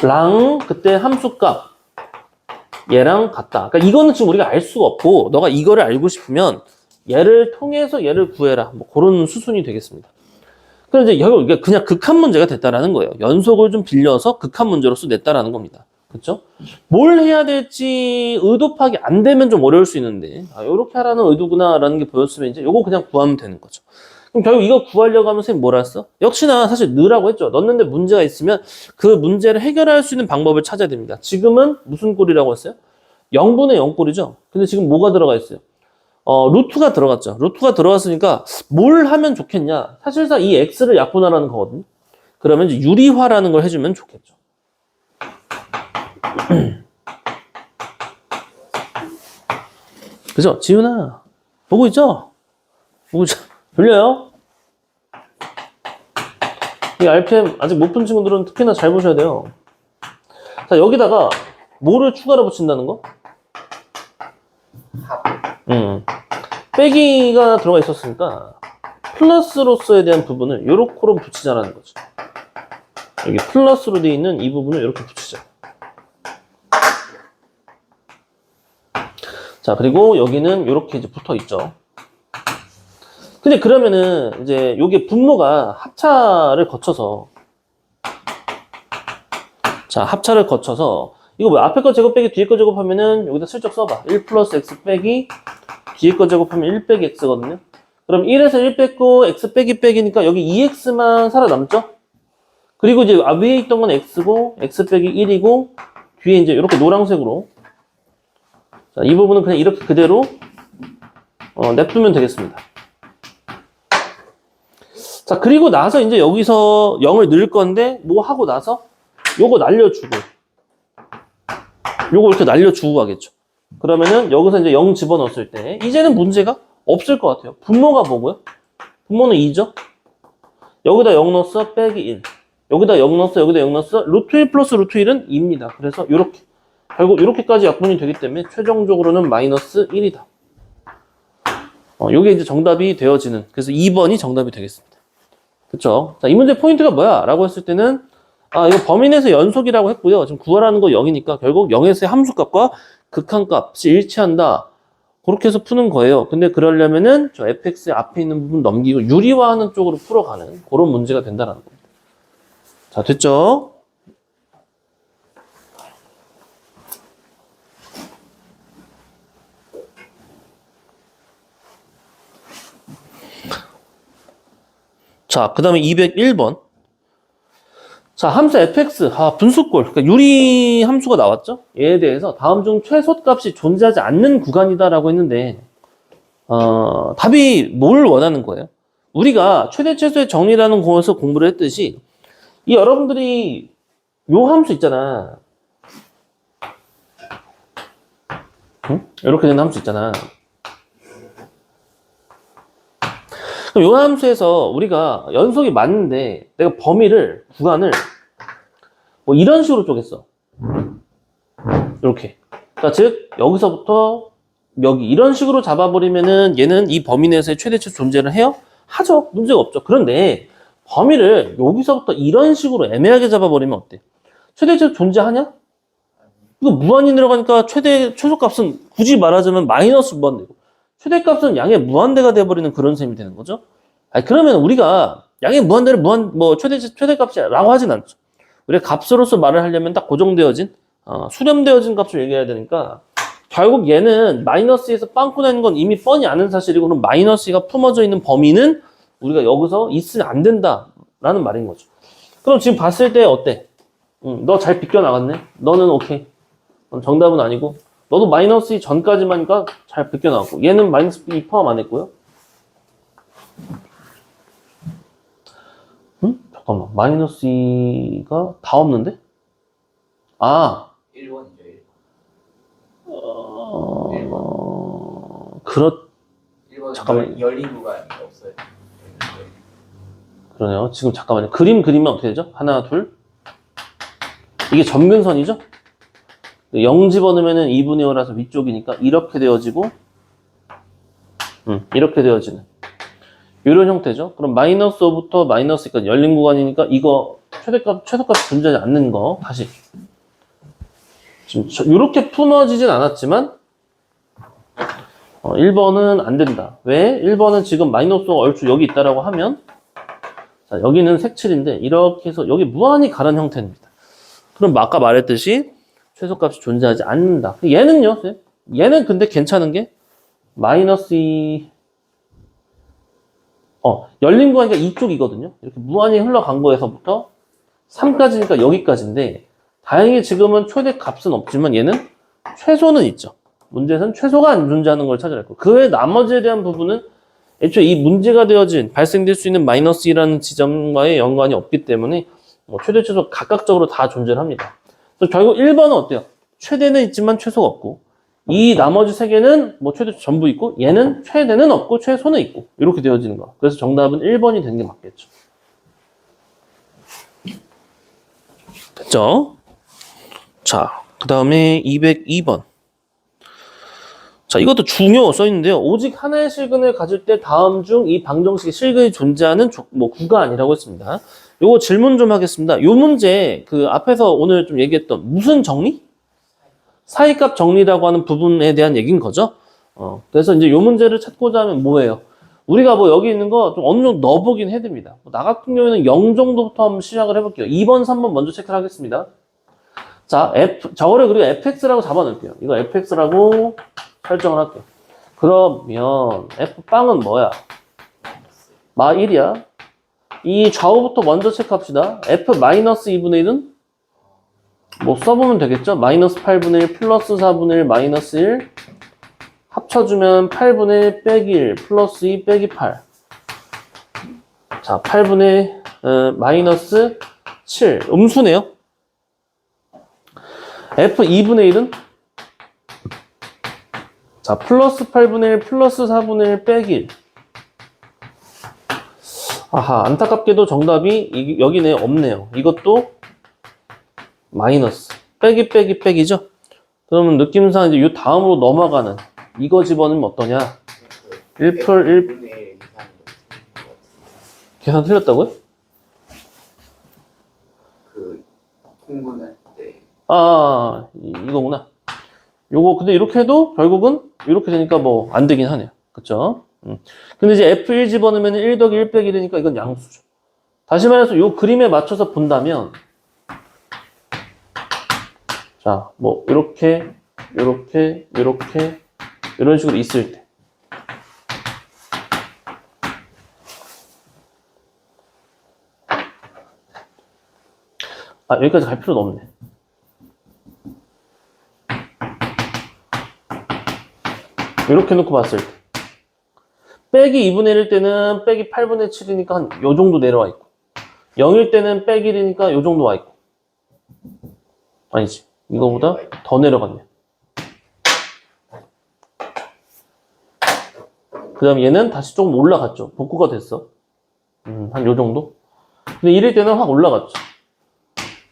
랑 그때 함수값 얘랑 같다. 그러니까 이거는 지금 우리가 알 수가 없고 너가 이거를 알고 싶으면 얘를 통해서 얘를 구해라. 뭐 그런 수순이 되겠습니다. 그럼 이제 이게 그냥 극한 문제가 됐다라는 거예요. 연속을 좀 빌려서 극한 문제로서 냈다라는 겁니다. 그렇죠? 뭘 해야 될지 의도 파악이 안 되면 좀 어려울 수 있는데 이렇게 하라는 의도구나라는 게 보였으면 이제 요거 그냥 구하면 되는 거죠. 그럼 결국 이거 구하려고 하면 선생님 뭐라 했어? 역시나 사실 넣으라고 했죠. 넣는데 문제가 있으면 그 문제를 해결할 수 있는 방법을 찾아야 됩니다. 지금은 무슨 꼴이라고 했어요? 0분의 0 꼴이죠. 근데 지금 뭐가 들어가 있어요? 루트가 들어갔죠. 루트가 들어갔으니까 뭘 하면 좋겠냐? 사실상 이 x를 약분하라는 거거든요. 그러면 이제 유리화라는 걸 해주면 좋겠죠. 그죠? 지훈아 보고 있죠? 보고 있죠? 들려요? 이 RPM 아직 못 푼 친구들은 특히나 잘 보셔야 돼요. 자, 여기다가 뭐를 추가로 붙인다는 거? 빼기가 들어가 있었으니까 플러스로서에 대한 부분을 요렇게로 붙이자라는 거죠. 여기 플러스로 되어 있는 이 부분을 이렇게 붙이자. 자, 그리고 여기는 이렇게 이제 붙어 있죠. 근데 그러면은 이제 요게 분모가 합차를 거쳐서 자, 합차를 거쳐서 이거 뭐야? 앞에 거 제곱 빼기 뒤에 거 제곱하면은 여기다 슬쩍 써봐. 1 플러스 x 빼기 뒤에 거 제곱하면 1 빼기 x거든요. 그럼 1에서 1 뺐고 x 빼기 빼기니까 여기 2x만 살아남죠? 그리고 이제 위에 있던 건 x고 x 빼기 1이고 뒤에 이제 이렇게 노란색으로 자, 이 부분은 그냥 이렇게 그대로 냅두면 되겠습니다. 자, 그리고 나서 이제 여기서 0을 넣을 건데 뭐 하고 나서 요거 날려주고 요거 이렇게 날려주고 가겠죠. 그러면은 여기서 이제 0 집어넣었을 때 이제는 문제가 없을 것 같아요. 분모가 뭐고요? 분모는 2죠. 여기다 0 넣었어 빼기 1. 여기다 0 넣었어 여기다 0 넣었어 루트 1 플러스 루트 1은 2입니다. 그래서 이렇게 결국 이렇게까지 약분이 되기 때문에 최종적으로는 마이너스 1이다. 요게 이제 정답이 되어지는, 그래서 2번이 정답이 되겠습니다. 그쵸? 자, 이 문제 포인트가 뭐야? 라고 했을 때는, 이거 범위 내에서 연속이라고 했고요. 지금 구하라는 거 0이니까 결국 0에서의 함수값과 극한값이 일치한다. 그렇게 해서 푸는 거예요. 근데 그러려면은 저 fx의 앞에 있는 부분 넘기고 유리화하는 쪽으로 풀어가는 그런 문제가 된다는 겁니다. 자, 됐죠? 자, 그 다음에 201번. 자, 함수 fx, 분수꼴. 그러니까 유리 함수가 나왔죠? 얘에 대해서 다음 중 최소값이 존재하지 않는 구간이다라고 했는데, 답이 뭘 원하는 거예요? 우리가 최대 최소의 정리라는 곳에서 공부를 했듯이, 이 여러분들이 요 함수 있잖아. 응? 이렇게 되는 함수 있잖아. 그럼 요 함수에서 우리가 연속이 맞는데 내가 범위를, 구간을 뭐 이런 식으로 쪼갰어. 이렇게. 그러니까 즉 여기서부터 여기 이런 식으로 잡아버리면은 얘는 이 범위 내에서의 최대치 존재를 해요? 하죠. 문제가 없죠. 그런데 범위를 여기서부터 이런 식으로 애매하게 잡아버리면 어때? 최대치 존재하냐? 이거 무한히 내려가니까 최소값은 굳이 말하자면 마이너스 무한대고 최대값은 양의 무한대가 돼버리는 그런 셈이 되는 거죠. 그러면 우리가 양의 무한대를 최대값이라고 하진 않죠. 우리가 값으로서 말을 하려면 딱 고정되어진, 수렴되어진 값을 얘기해야 되니까 결국 얘는 마이너스에서 빵꾸 나는 건 이미 뻔히 아는 사실이고, 그럼 마이너스가 품어져 있는 범위는 우리가 여기서 있으면 안 된다라는 말인 거죠. 그럼 지금 봤을 때 어때? 너 잘 비껴나갔네? 너는 오케이. 정답은 아니고, 너도 마이너스 2 전까지만이니까 잘 비껴나갔고, 얘는 마이너스 2 포함 안 했고요. 잠깐만, 마이너스 2가 다 없는데? 1번이죠, 1번. 잠깐만. 열린 구간이 없어요. 그러네요. 지금 잠깐만요. 그리면 어떻게 되죠? 하나, 둘. 이게 점근선이죠? 0 집어넣으면 2분의 5라서 위쪽이니까 이렇게 되어지고, 이렇게 되어지는 이런 형태죠. 그럼 마이너스 5부터 마이너스 2까지 열린 구간이니까 이거 최소값이 존재하지 않는 거 다시 지금 이렇게 품어지진 않았지만 1번은 안 된다. 왜? 1번은 지금 마이너스 5가 얼추 여기 있다라고 하면, 자, 여기는 색칠인데 이렇게 해서 여기 무한히 가는 형태입니다. 그럼 아까 말했듯이 최소값이 존재하지 않는다. 얘는요? 얘는 근데 괜찮은 게 마이너스 2 열린 구간이니까 이쪽이거든요. 이렇게 무한히 흘러간 거에서부터 3까지니까 여기까지인데, 다행히 지금은 최대 값은 없지만 얘는 최소는 있죠. 문제에서는 최소가 안 존재하는 걸 찾아야 했고, 그 외 나머지에 대한 부분은 애초에 이 문제가 되어진 발생될 수 있는 마이너스 2라는 지점과의 연관이 없기 때문에 최대 최소 각각적으로 다 존재를 합니다. 그래서 결국 1번은 어때요? 최대는 있지만 최소가 없고, 이 나머지 세 개는 최대 전부 있고, 얘는 최대는 없고 최소는 있고, 이렇게 되어지는 거. 그래서 정답은 1번이 되는 게 맞겠죠. 됐죠? 자, 그 다음에 202번. 자, 이것도 중요 써있는데요. 오직 하나의 실근을 가질 때 다음 중 이 방정식의 실근이 존재하는 구간이라고 했습니다. 요거 질문 좀 하겠습니다. 요 문제, 그 앞에서 오늘 좀 얘기했던 무슨 정리? 사이값 정리라고 하는 부분에 대한 얘기인 거죠. 그래서 이제 요 문제를 찾고자 하면 뭐예요? 우리가 여기 있는 거 좀 어느 정도 넣어보긴 해야 됩니다. 나 같은 경우에는 0 정도부터 한번 시작을 해볼게요. 2번, 3번 먼저 체크를 하겠습니다. 자, 저거를 그리고 fx라고 잡아놓을게요. 이거 fx라고 설정을 할게요. 그러면 f빵은 뭐야? 마 1이야. 이 좌우부터 먼저 체크합시다. f-2분의 1은 써보면 되겠죠? 마이너스 8분의 1 플러스 4분의 1 마이너스 1 합쳐주면 8분의 1 빼기 1 플러스 2 빼기 8. 자, 8분의 마이너스 7 음수네요. f2분의 1은 자, 플러스 8분의 1 플러스 4분의 1 빼기 1. 아하, 안타깝게도 정답이 여기네, 없네요. 이것도 마이너스. 빼기 빼기 빼기죠? 그러면 느낌상 이제 이 다음으로 넘어가는 이거 집어넣으면 어떠냐? 1풀 1. 1분의 1 이상이 계산 틀렸다고요? 그 통분할 때 이거구나. 요거 근데 이렇게 해도 결국은 이렇게 되니까 뭐 안 되긴 하네요. 그쵸? 근데 이제 F1 집어넣으면 1 더하기 1 빼기 되니까 이건 양수죠. 다시 말해서 요 그림에 맞춰서 본다면 자, 뭐 이렇게 이런 식으로 있을 때 여기까지 갈 필요는 없네. 이렇게 놓고 봤을 때 빼기 2분의 1일 때는 빼기 8분의 7이니까 한 요 정도 내려와 있고 0일 때는 빼기 1이니까 요 정도 와 있고 아니지 이거보다 더 내려갔네. 그 다음 얘는 다시 조금 올라갔죠. 복구가 됐어. 한 요 정도? 근데 1일 때는 확 올라갔죠.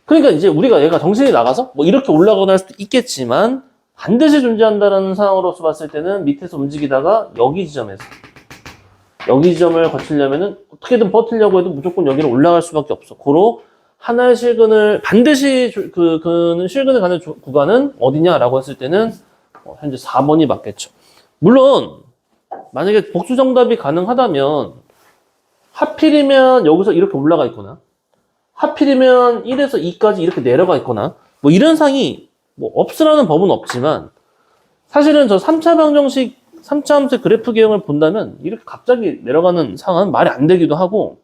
그러니까 이제 우리가 얘가 정신이 나가서 뭐 이렇게 올라가거나 할 수도 있겠지만 반드시 존재한다라는 상황으로서 봤을 때는 밑에서 움직이다가 여기 지점에서 여기 지점을 거치려면은 어떻게든 버티려고 해도 무조건 여기로 올라갈 수밖에 없어. 고로 하나의 실근을 반드시 그 실근을 가는 구간은 어디냐라고 했을 때는 현재 4번이 맞겠죠. 물론 만약에 복수 정답이 가능하다면 하필이면 여기서 이렇게 올라가 있거나 하필이면 1에서 2까지 이렇게 내려가 있거나 뭐 이런 상이 뭐 없으라는 법은 없지만 사실은 저 3차 방정식 3차 함수의 그래프 개형을 본다면 이렇게 갑자기 내려가는 상황은 말이 안 되기도 하고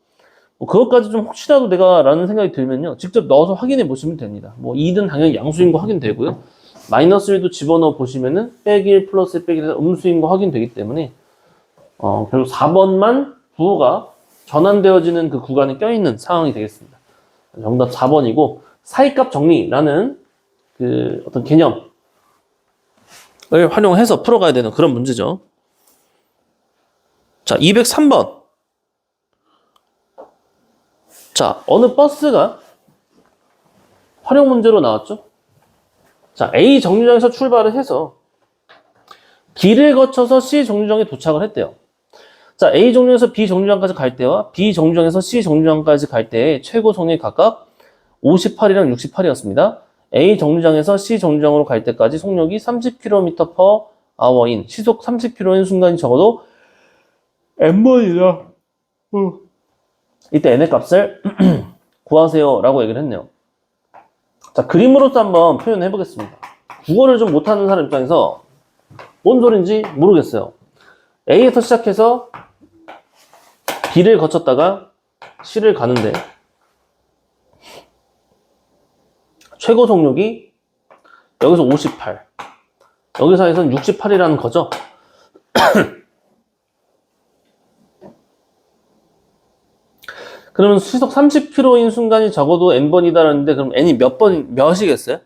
뭐 그것까지 좀 혹시라도 내가 라는 생각이 들면요 직접 넣어서 확인해 보시면 됩니다. 뭐 2는 당연히 양수인 거 확인되고요 마이너스 1도 집어넣어 보시면은 빼기 1 플러스 1 빼기 1 음수인 거 확인되기 때문에 결국 4번만 부호가 전환되어지는 그 구간에 껴있는 상황이 되겠습니다. 정답 4번이고 사이값 정리라는 그 어떤 개념을 활용해서 풀어가야 되는 그런 문제죠. 자, 203번. 자, 어느 버스가 활용 문제로 나왔죠? 자, A 정류장에서 출발을 해서 B를 거쳐서 C 정류장에 도착을 했대요. 자, A 정류장에서 B 정류장까지 갈 때와 B 정류장에서 C 정류장까지 갈 때의 최고 속력이 각각 58이랑 68이었습니다. A 정류장에서 C 정류장으로 갈 때까지 속력이 30km/h인 시속 30km인 순간이 적어도 n번이다. 이때 n의 값을 구하세요 라고 얘기를 했네요. 자, 그림으로서 한번 표현해 보겠습니다. 국어를 좀 못하는 사람 입장에서 뭔 소린지 모르겠어요. A에서 시작해서 B를 거쳤다가 C를 가는데 최고 속력이 여기서 58 여기서에서는 68이라는 거죠. 그러면 시속 30km인 순간이 적어도 n번이다라는데 그럼 n이 몇이겠어요?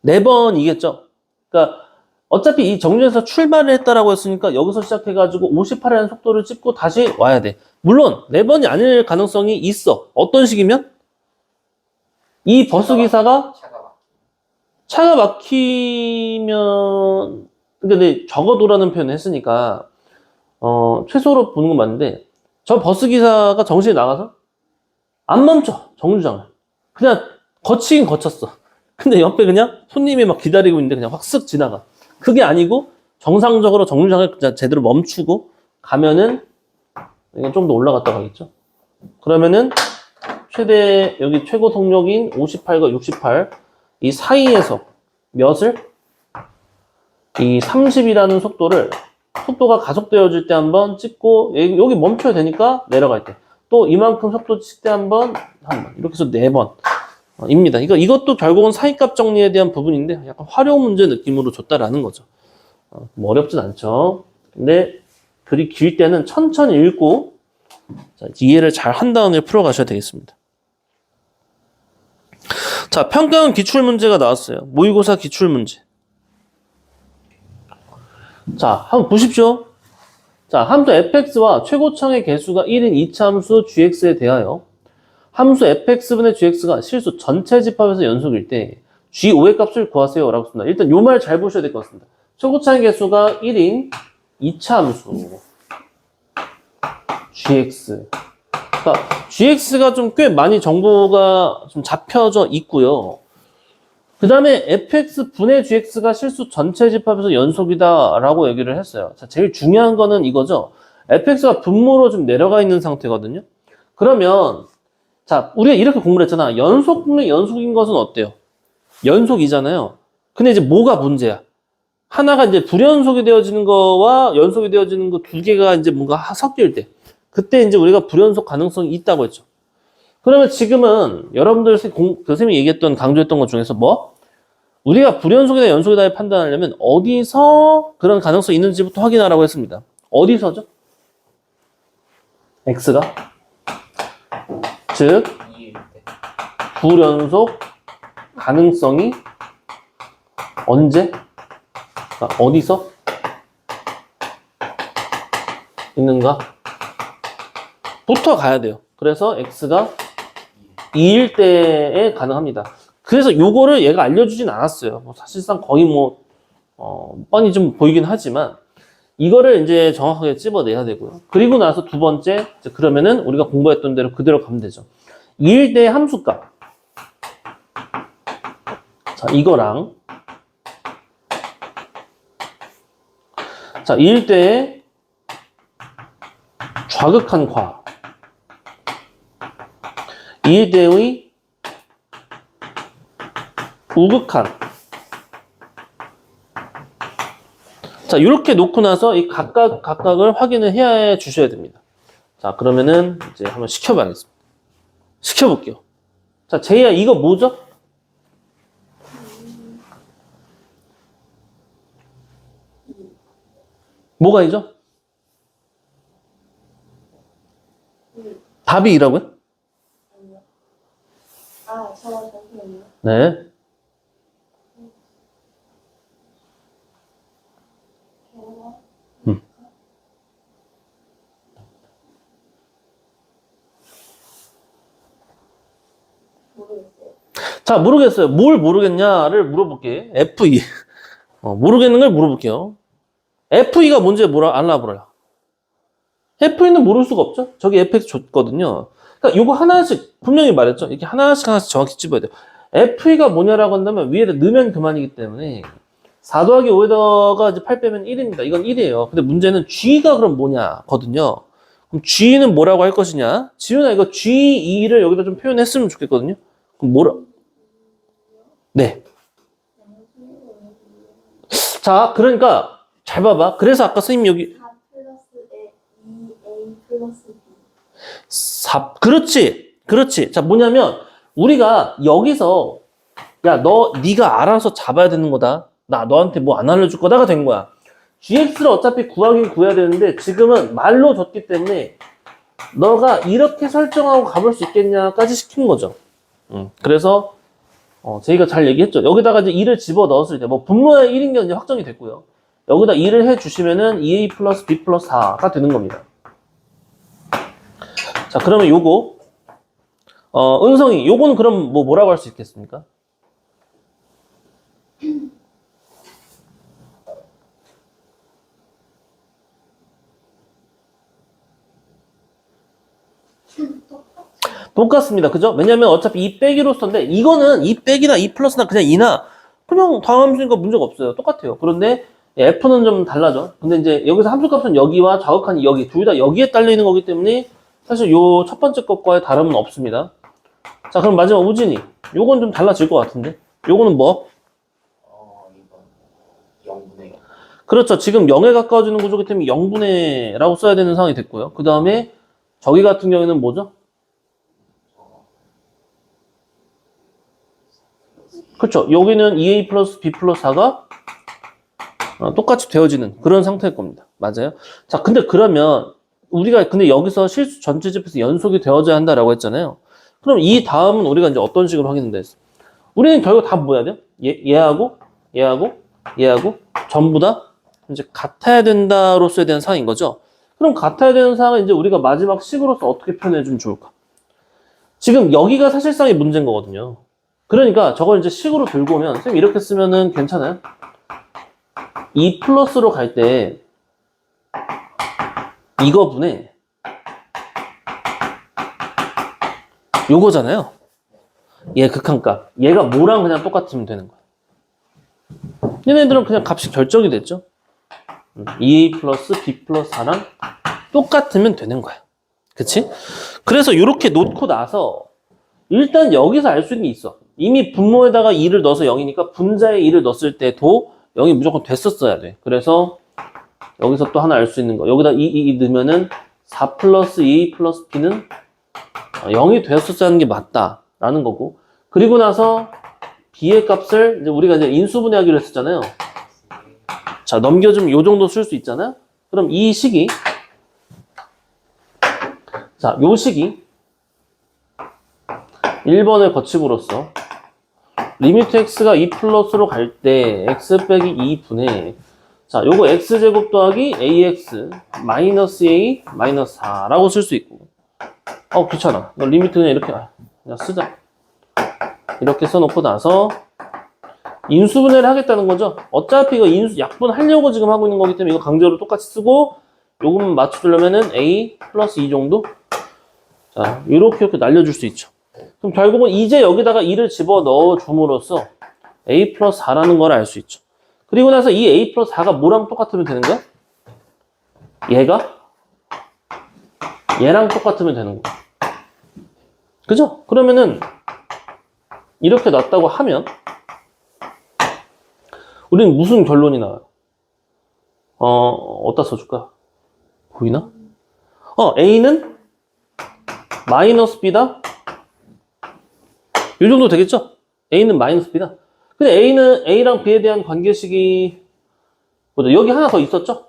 4번이겠죠. 그러니까 어차피 이 정류장에서 출발을 했다라고 했으니까 여기서 시작해가지고 58이라는 속도를 찍고 다시 와야 돼. 물론 4번이 아닐 가능성이 있어. 어떤 식이면? 이 버스 기사가 차가 막히면 근데 적어도라는 표현을 했으니까 최소로 보는 건 맞는데 저 버스 기사가 정신이 나가서 안 멈춰 정류장을 그냥 거치긴 거쳤어. 근데 옆에 그냥 손님이 막 기다리고 있는데 그냥 확 쓱 지나가. 그게 아니고 정상적으로 정류장을 그냥 제대로 멈추고 가면은 이건 좀 더 올라갔다 가겠죠. 그러면은 최대 여기 최고 속력인 58과 68 이 사이에서 몇을 이 30이라는 속도가 가속되어질 때 한번 찍고 여기 멈춰야 되니까 내려갈 때 또 이만큼 속도 칠 때 한번 이렇게 해서 4번 입니다. 이것도 결국은 사이값 정리에 대한 부분인데 약간 활용 문제 느낌으로 줬다라는 거죠. 뭐 어렵진 않죠. 근데 글이 길 때는 천천히 읽고 자, 이해를 잘 한 다음에 풀어가셔야 되겠습니다. 자, 평가원 기출문제가 나왔어요. 모의고사 기출문제. 자, 한번 보십시오. 자, 함수 fx와 최고창의 개수가 1인 이차함수 gx에 대하여 함수 fx분의 gx가 실수 전체 집합에서 연속일 때 g5의 값을 구하세요 라고 씁니다. 일단 요 말 잘 보셔야 될 것 같습니다. 최고창의 개수가 1인 2차함수 gx. 그러니까 gx가 좀 꽤 많이 정보가 좀 잡혀져 있고요. 그 다음에 fx 분의 gx가 실수 전체 집합에서 연속이다 라고 얘기를 했어요. 자, 제일 중요한 거는 이거죠. fx가 분모로 좀 내려가 있는 상태거든요. 그러면 자, 우리가 이렇게 공부를 했잖아. 연속 분의 연속인 것은 어때요? 연속이잖아요. 근데 이제 뭐가 문제야? 하나가 이제 불연속이 되어지는 거와 연속이 되어지는 거 두 개가 이제 뭔가 섞일 때, 그때 이제 우리가 불연속 가능성이 있다고 했죠. 그러면 지금은 여러분들 교수님이 얘기했던, 강조했던 것 중에서 뭐? 우리가 불연속이다 연속이다를 판단하려면 어디서 그런 가능성이 있는지부터 확인하라고 했습니다. 어디서죠? X가? 즉, 이일 때. 불연속 가능성이 언제? 그러니까 어디서 있는가? 부터 가야 돼요. 그래서 X가 2일 때에 가능합니다. 그래서 요거를 얘가 알려주진 않았어요. 뭐 사실상 거의 뻔히 좀 보이긴 하지만, 이거를 이제 정확하게 찝어내야 되고요. 그리고 나서 두 번째, 그러면은 우리가 공부했던 대로 그대로 가면 되죠. 2일 때의 함수값. 자, 이거랑, 자, 2일 때의 좌극한 과. 2일 때의 우극한. 자, 이렇게 놓고 나서 이 각각을 확인을 해 주셔야 됩니다. 자, 그러면은 이제 한번 시켜봐야겠습니다. 시켜볼게요. 자, 제이야, 이거 뭐죠? 뭐가 이죠? 답이 2라고요? 아, 저 잠시만요. 네. 모르겠어요. 자, 모르겠어요. 뭘 모르겠냐를 물어볼게. F2. 모르겠는 걸 물어볼게요. F2가 뭔지 알아보라요. F2는 모를 수가 없죠? 저기 fx 줬거든요. 그러니까 요거 하나씩, 분명히 말했죠? 이렇게 하나씩 정확히 찝어야 돼요. F2가 뭐냐라고 한다면 위에다 넣으면 그만이기 때문에 4 더하기 5에다가 이제 8 빼면 1입니다. 이건 1이에요. 근데 문제는 G가 그럼 뭐냐거든요. 그럼 G는 뭐라고 할 것이냐? 지훈아, 이거 G2를 여기다 좀 표현했으면 좋겠거든요. 그럼 뭐라? 네. 자, 그러니까 잘 봐봐. 그래서 아까 선생님 여기 4 플러스 2A 플러스 B. 그렇지. 자, 뭐냐면 우리가 여기서 야, 네가 알아서 잡아야 되는 거다. 나 너한테 뭐 안 알려줄 거다가 된 거야. gx를 어차피 구하긴 구해야 되는데 지금은 말로 줬기 때문에 너가 이렇게 설정하고 가볼 수 있겠냐까지 시킨 거죠. 그래서 저희가 잘 얘기했죠. 여기다가 이제 2를 집어 넣었을 때 뭐 분모의 1인 게 이제 확정이 됐고요. 여기다 2를 해 주시면은 2a 플러스 b 플러스 4가 되는 겁니다. 자, 그러면 요거 은성이 요거는 그럼 뭐라고 할 수 있겠습니까? 똑같습니다. 그죠? 왜냐면 어차피 2 빼기로서인데 이거는 2 빼기나 2 플러스나 그냥 2나 그냥 다함수니까 문제가 없어요. 똑같아요. 그런데 F는 좀 달라져. 근데 이제 여기서 함수값은 여기와 좌극한이 여기 둘 다 여기에 딸려 있는 거기 때문에 사실 요 첫 번째 것과의 다름은 없습니다. 자, 그럼 마지막 우진이. 요건 좀 달라질 것 같은데. 요거는 뭐? 이건 0분의 0. 그렇죠. 지금 0에 가까워지는 구조기 때문에 0분의 라고 써야 되는 상황이 됐고요. 그 다음에 저기 같은 경우에는 뭐죠? 그렇죠. 여기는 2a 플러스 b 플러스 4가 똑같이 되어지는 그런 상태일 겁니다. 맞아요. 자, 근데 그러면 우리가 근데 여기서 실수 전체 집에서 연속이 되어져야 한다라고 했잖아요. 그럼 이 다음은 우리가 이제 어떤 식으로 확인한다 했어? 우리는 결국 다 뭐 해야 돼요? 얘하고 전부 다 이제 같아야 된다로서에 대한 사항인 거죠. 그럼 같아야 되는 사항은 이제 우리가 마지막 식으로서 어떻게 표현해주면 좋을까? 지금 여기가 사실상의 문제인 거거든요. 그러니까 저걸 이제 식으로 들고 오면 쌤 이렇게 쓰면은 괜찮아요? 2 플러스로 갈 때 이거 분에 요거잖아요. 얘 극한값. 얘가 뭐랑 그냥 똑같으면 되는 거야. 얘네들은 그냥 값이 결정이 됐죠. 2a 플러스 b 플러스 4랑 똑같으면 되는 거야. 그치? 그래서 이렇게 놓고 나서 일단 여기서 알 수 있는 게 있어. 이미 분모에다가 2를 넣어서 0이니까 분자에 2를 넣었을 때도 0이 무조건 됐었어야 돼. 그래서 여기서 또 하나 알 수 있는 거. 여기다 2 넣으면은 4 플러스 2 플러스 b는 0이 되었었어야 하는 게 맞다라는 거고. 그리고 나서 b의 값을 이제 우리가 이제 인수분해하기로 했었잖아요. 자, 넘겨주면 요 정도 쓸 수 있잖아요. 그럼 이 식이 자, 요 식이 1번을 거침으로써 리미트 x가 2 플러스로 갈 때 x 빼기 2분의 자, 요거 x제곱 더하기 ax 마이너스 a 마이너스 4라고 쓸 수 있고 귀찮아. 너 리미트 그냥 이렇게 그냥 쓰자. 이렇게 써놓고 나서 인수분해를 하겠다는 거죠. 어차피 이거 약분하려고 지금 하고 있는 거기 때문에 이거 강제로 똑같이 쓰고 요것만 맞춰주려면은 a 플러스 2 정도? 자, 이렇게 날려줄 수 있죠. 그럼 결국은 이제 여기다가 2를 집어넣어 줌으로써 a 플러스 4라는 걸 알 수 있죠. 그리고 나서 이 a 플러스 4가 뭐랑 똑같으면 되는 거야? 얘랑 똑같으면 되는 거야. 그죠? 그러면은 이렇게 놨다고 하면 우리는 무슨 결론이 나와요? 어디다 써줄까? 보이나? a는 마이너스 b다? 이 정도 되겠죠? a는 마이너스 b다. 근데 a랑 b에 대한 관계식이 뭐죠? 여기 하나 더 있었죠?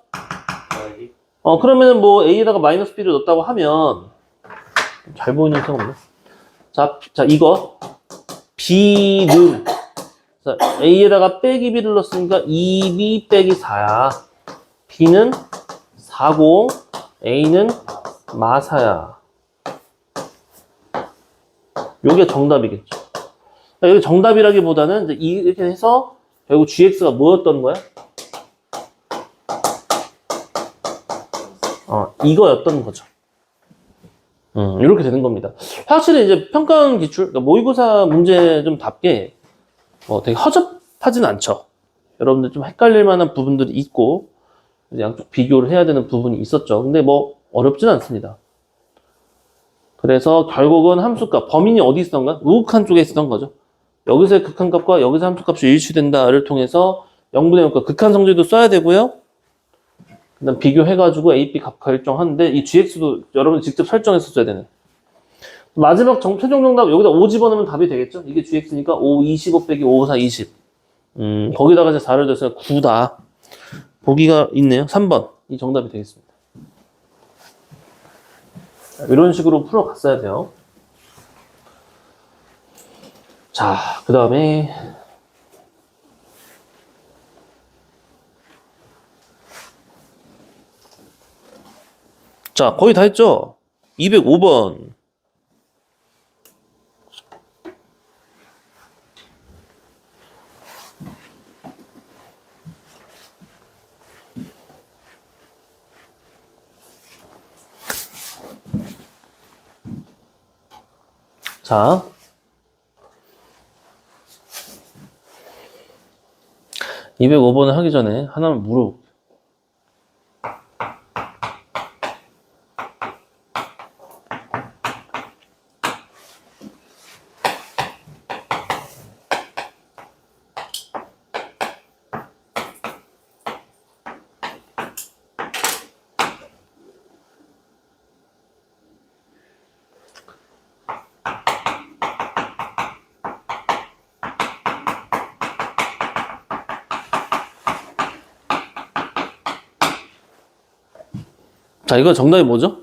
그러면은 뭐 a에다가 마이너스 b를 넣었다고 하면 잘 보이는 형 없네. 자, 이거 b는 자, a에다가 빼기 b를 넣었으니까 2b 빼기 4야. b는 4고 a는 마사야. 요게 정답이겠죠. 여기 정답이라기보다는 이제 이렇게 해서 결국 gx가 뭐였던 거야? 이거였던 거죠. 이렇게 되는 겁니다. 확실히 이제 평가원 기출, 그러니까 모의고사 문제 좀 답게 되게 허접하진 않죠. 여러분들 좀 헷갈릴 만한 부분들이 있고 양쪽 비교를 해야 되는 부분이 있었죠. 근데 뭐 어렵진 않습니다. 그래서 결국은 함수값, 범인이 어디 있었던 거야? 우극한 쪽에 있었던 거죠. 여기서의 극한값과 여기서 함수값이 일치된다를 통해서 0분의 0값 극한 성질도 써야 되고요. 그다음 비교해가지고 A, B 값 결정하는데 이 GX도 여러분이 직접 설정해서 써야 되는. 마지막 최종 정답 여기다 5 집어넣으면 답이 되겠죠? 이게 GX니까 5, 25 빼기 5, 4, 20. 거기다가 이제 4를 넣어서 9다. 보기가 있네요. 3번. 이 정답이 되겠습니다. 이런 식으로 풀어갔어야 돼요. 자, 그 다음에 자, 거의 다 했죠? 205번. 자, 205번을 하기 전에 하나만 물어볼게요. 자, 이거 정답이 뭐죠?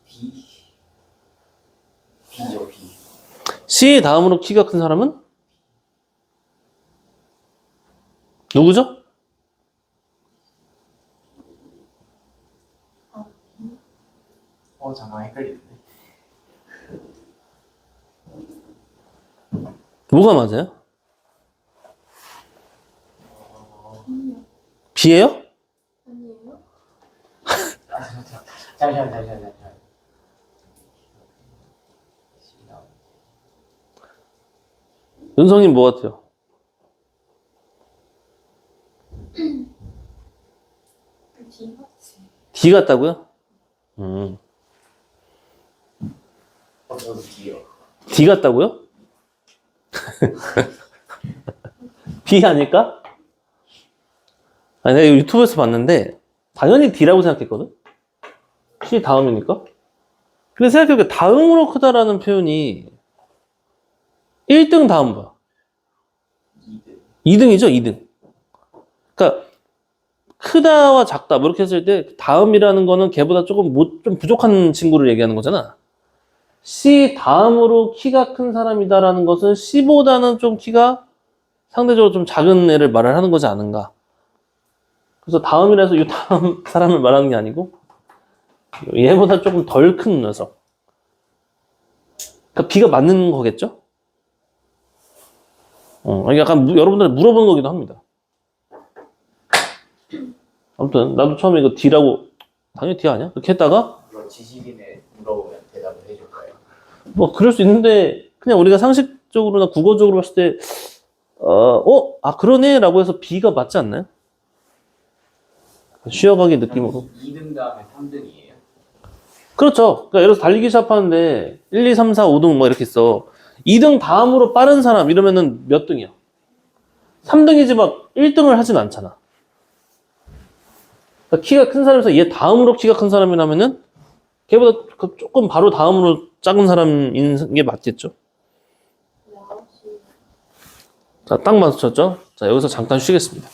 B. B죠, B. C 다음으로 키가 큰 사람은? 누구죠? 잠깐 헷갈리는데. 뭐가 맞아요? 아니요. B예요? 아니에요? 잠시만. 윤성님 뭐 같아요? D가? D 같다고요? 저도 D요. D 같다고요? B 아닐까? 아니, 내가 이거 유튜브에서 봤는데, 당연히 D라고 생각했거든? C 다음이니까? 근데 생각해보니까 다음으로 크다라는 표현이 1등 다음 뭐야? 2등. 2등이죠, 2등. 그러니까, 크다와 작다, 뭐 이렇게 했을 때, 다음이라는 거는 걔보다 좀 부족한 친구를 얘기하는 거잖아. C 다음으로 키가 큰 사람이다라는 것은 C보다는 좀 키가 상대적으로 좀 작은 애를 말을 하는 거지 않은가. 그래서 다음이라서 이 다음 사람을 말하는 게 아니고 얘보다 조금 덜 큰 녀석. 그러니까 B가 맞는 거겠죠? 약간 여러분들 물어보는 거기도 합니다. 아무튼 나도 처음에 이거 D라고 당연히 D 아니야? 이렇게 했다가 물론 지식인에 물어보면 대답을 해줄까요? 뭐 그럴 수 있는데 그냥 우리가 상식적으로나 국어적으로 봤을 때 그러네 라고 해서 B가 맞지 않나요? 쉬어가기 느낌으로. 2등 다음에 3등이에요? 그렇죠. 그러니까 예를 들어서 달리기 시합하는데 1, 2, 3, 4, 5등 뭐 이렇게 있어. 2등 다음으로 빠른 사람 이러면은 몇 등이야? 3등이지 막 1등을 하진 않잖아. 그러니까 키가 큰 사람에서 얘 다음으로 키가 큰 사람이라면은 걔보다 조금 바로 다음으로 작은 사람인 게 맞겠죠. 네, 9시. 자, 딱 맞췄죠? 자, 여기서 잠깐 쉬겠습니다.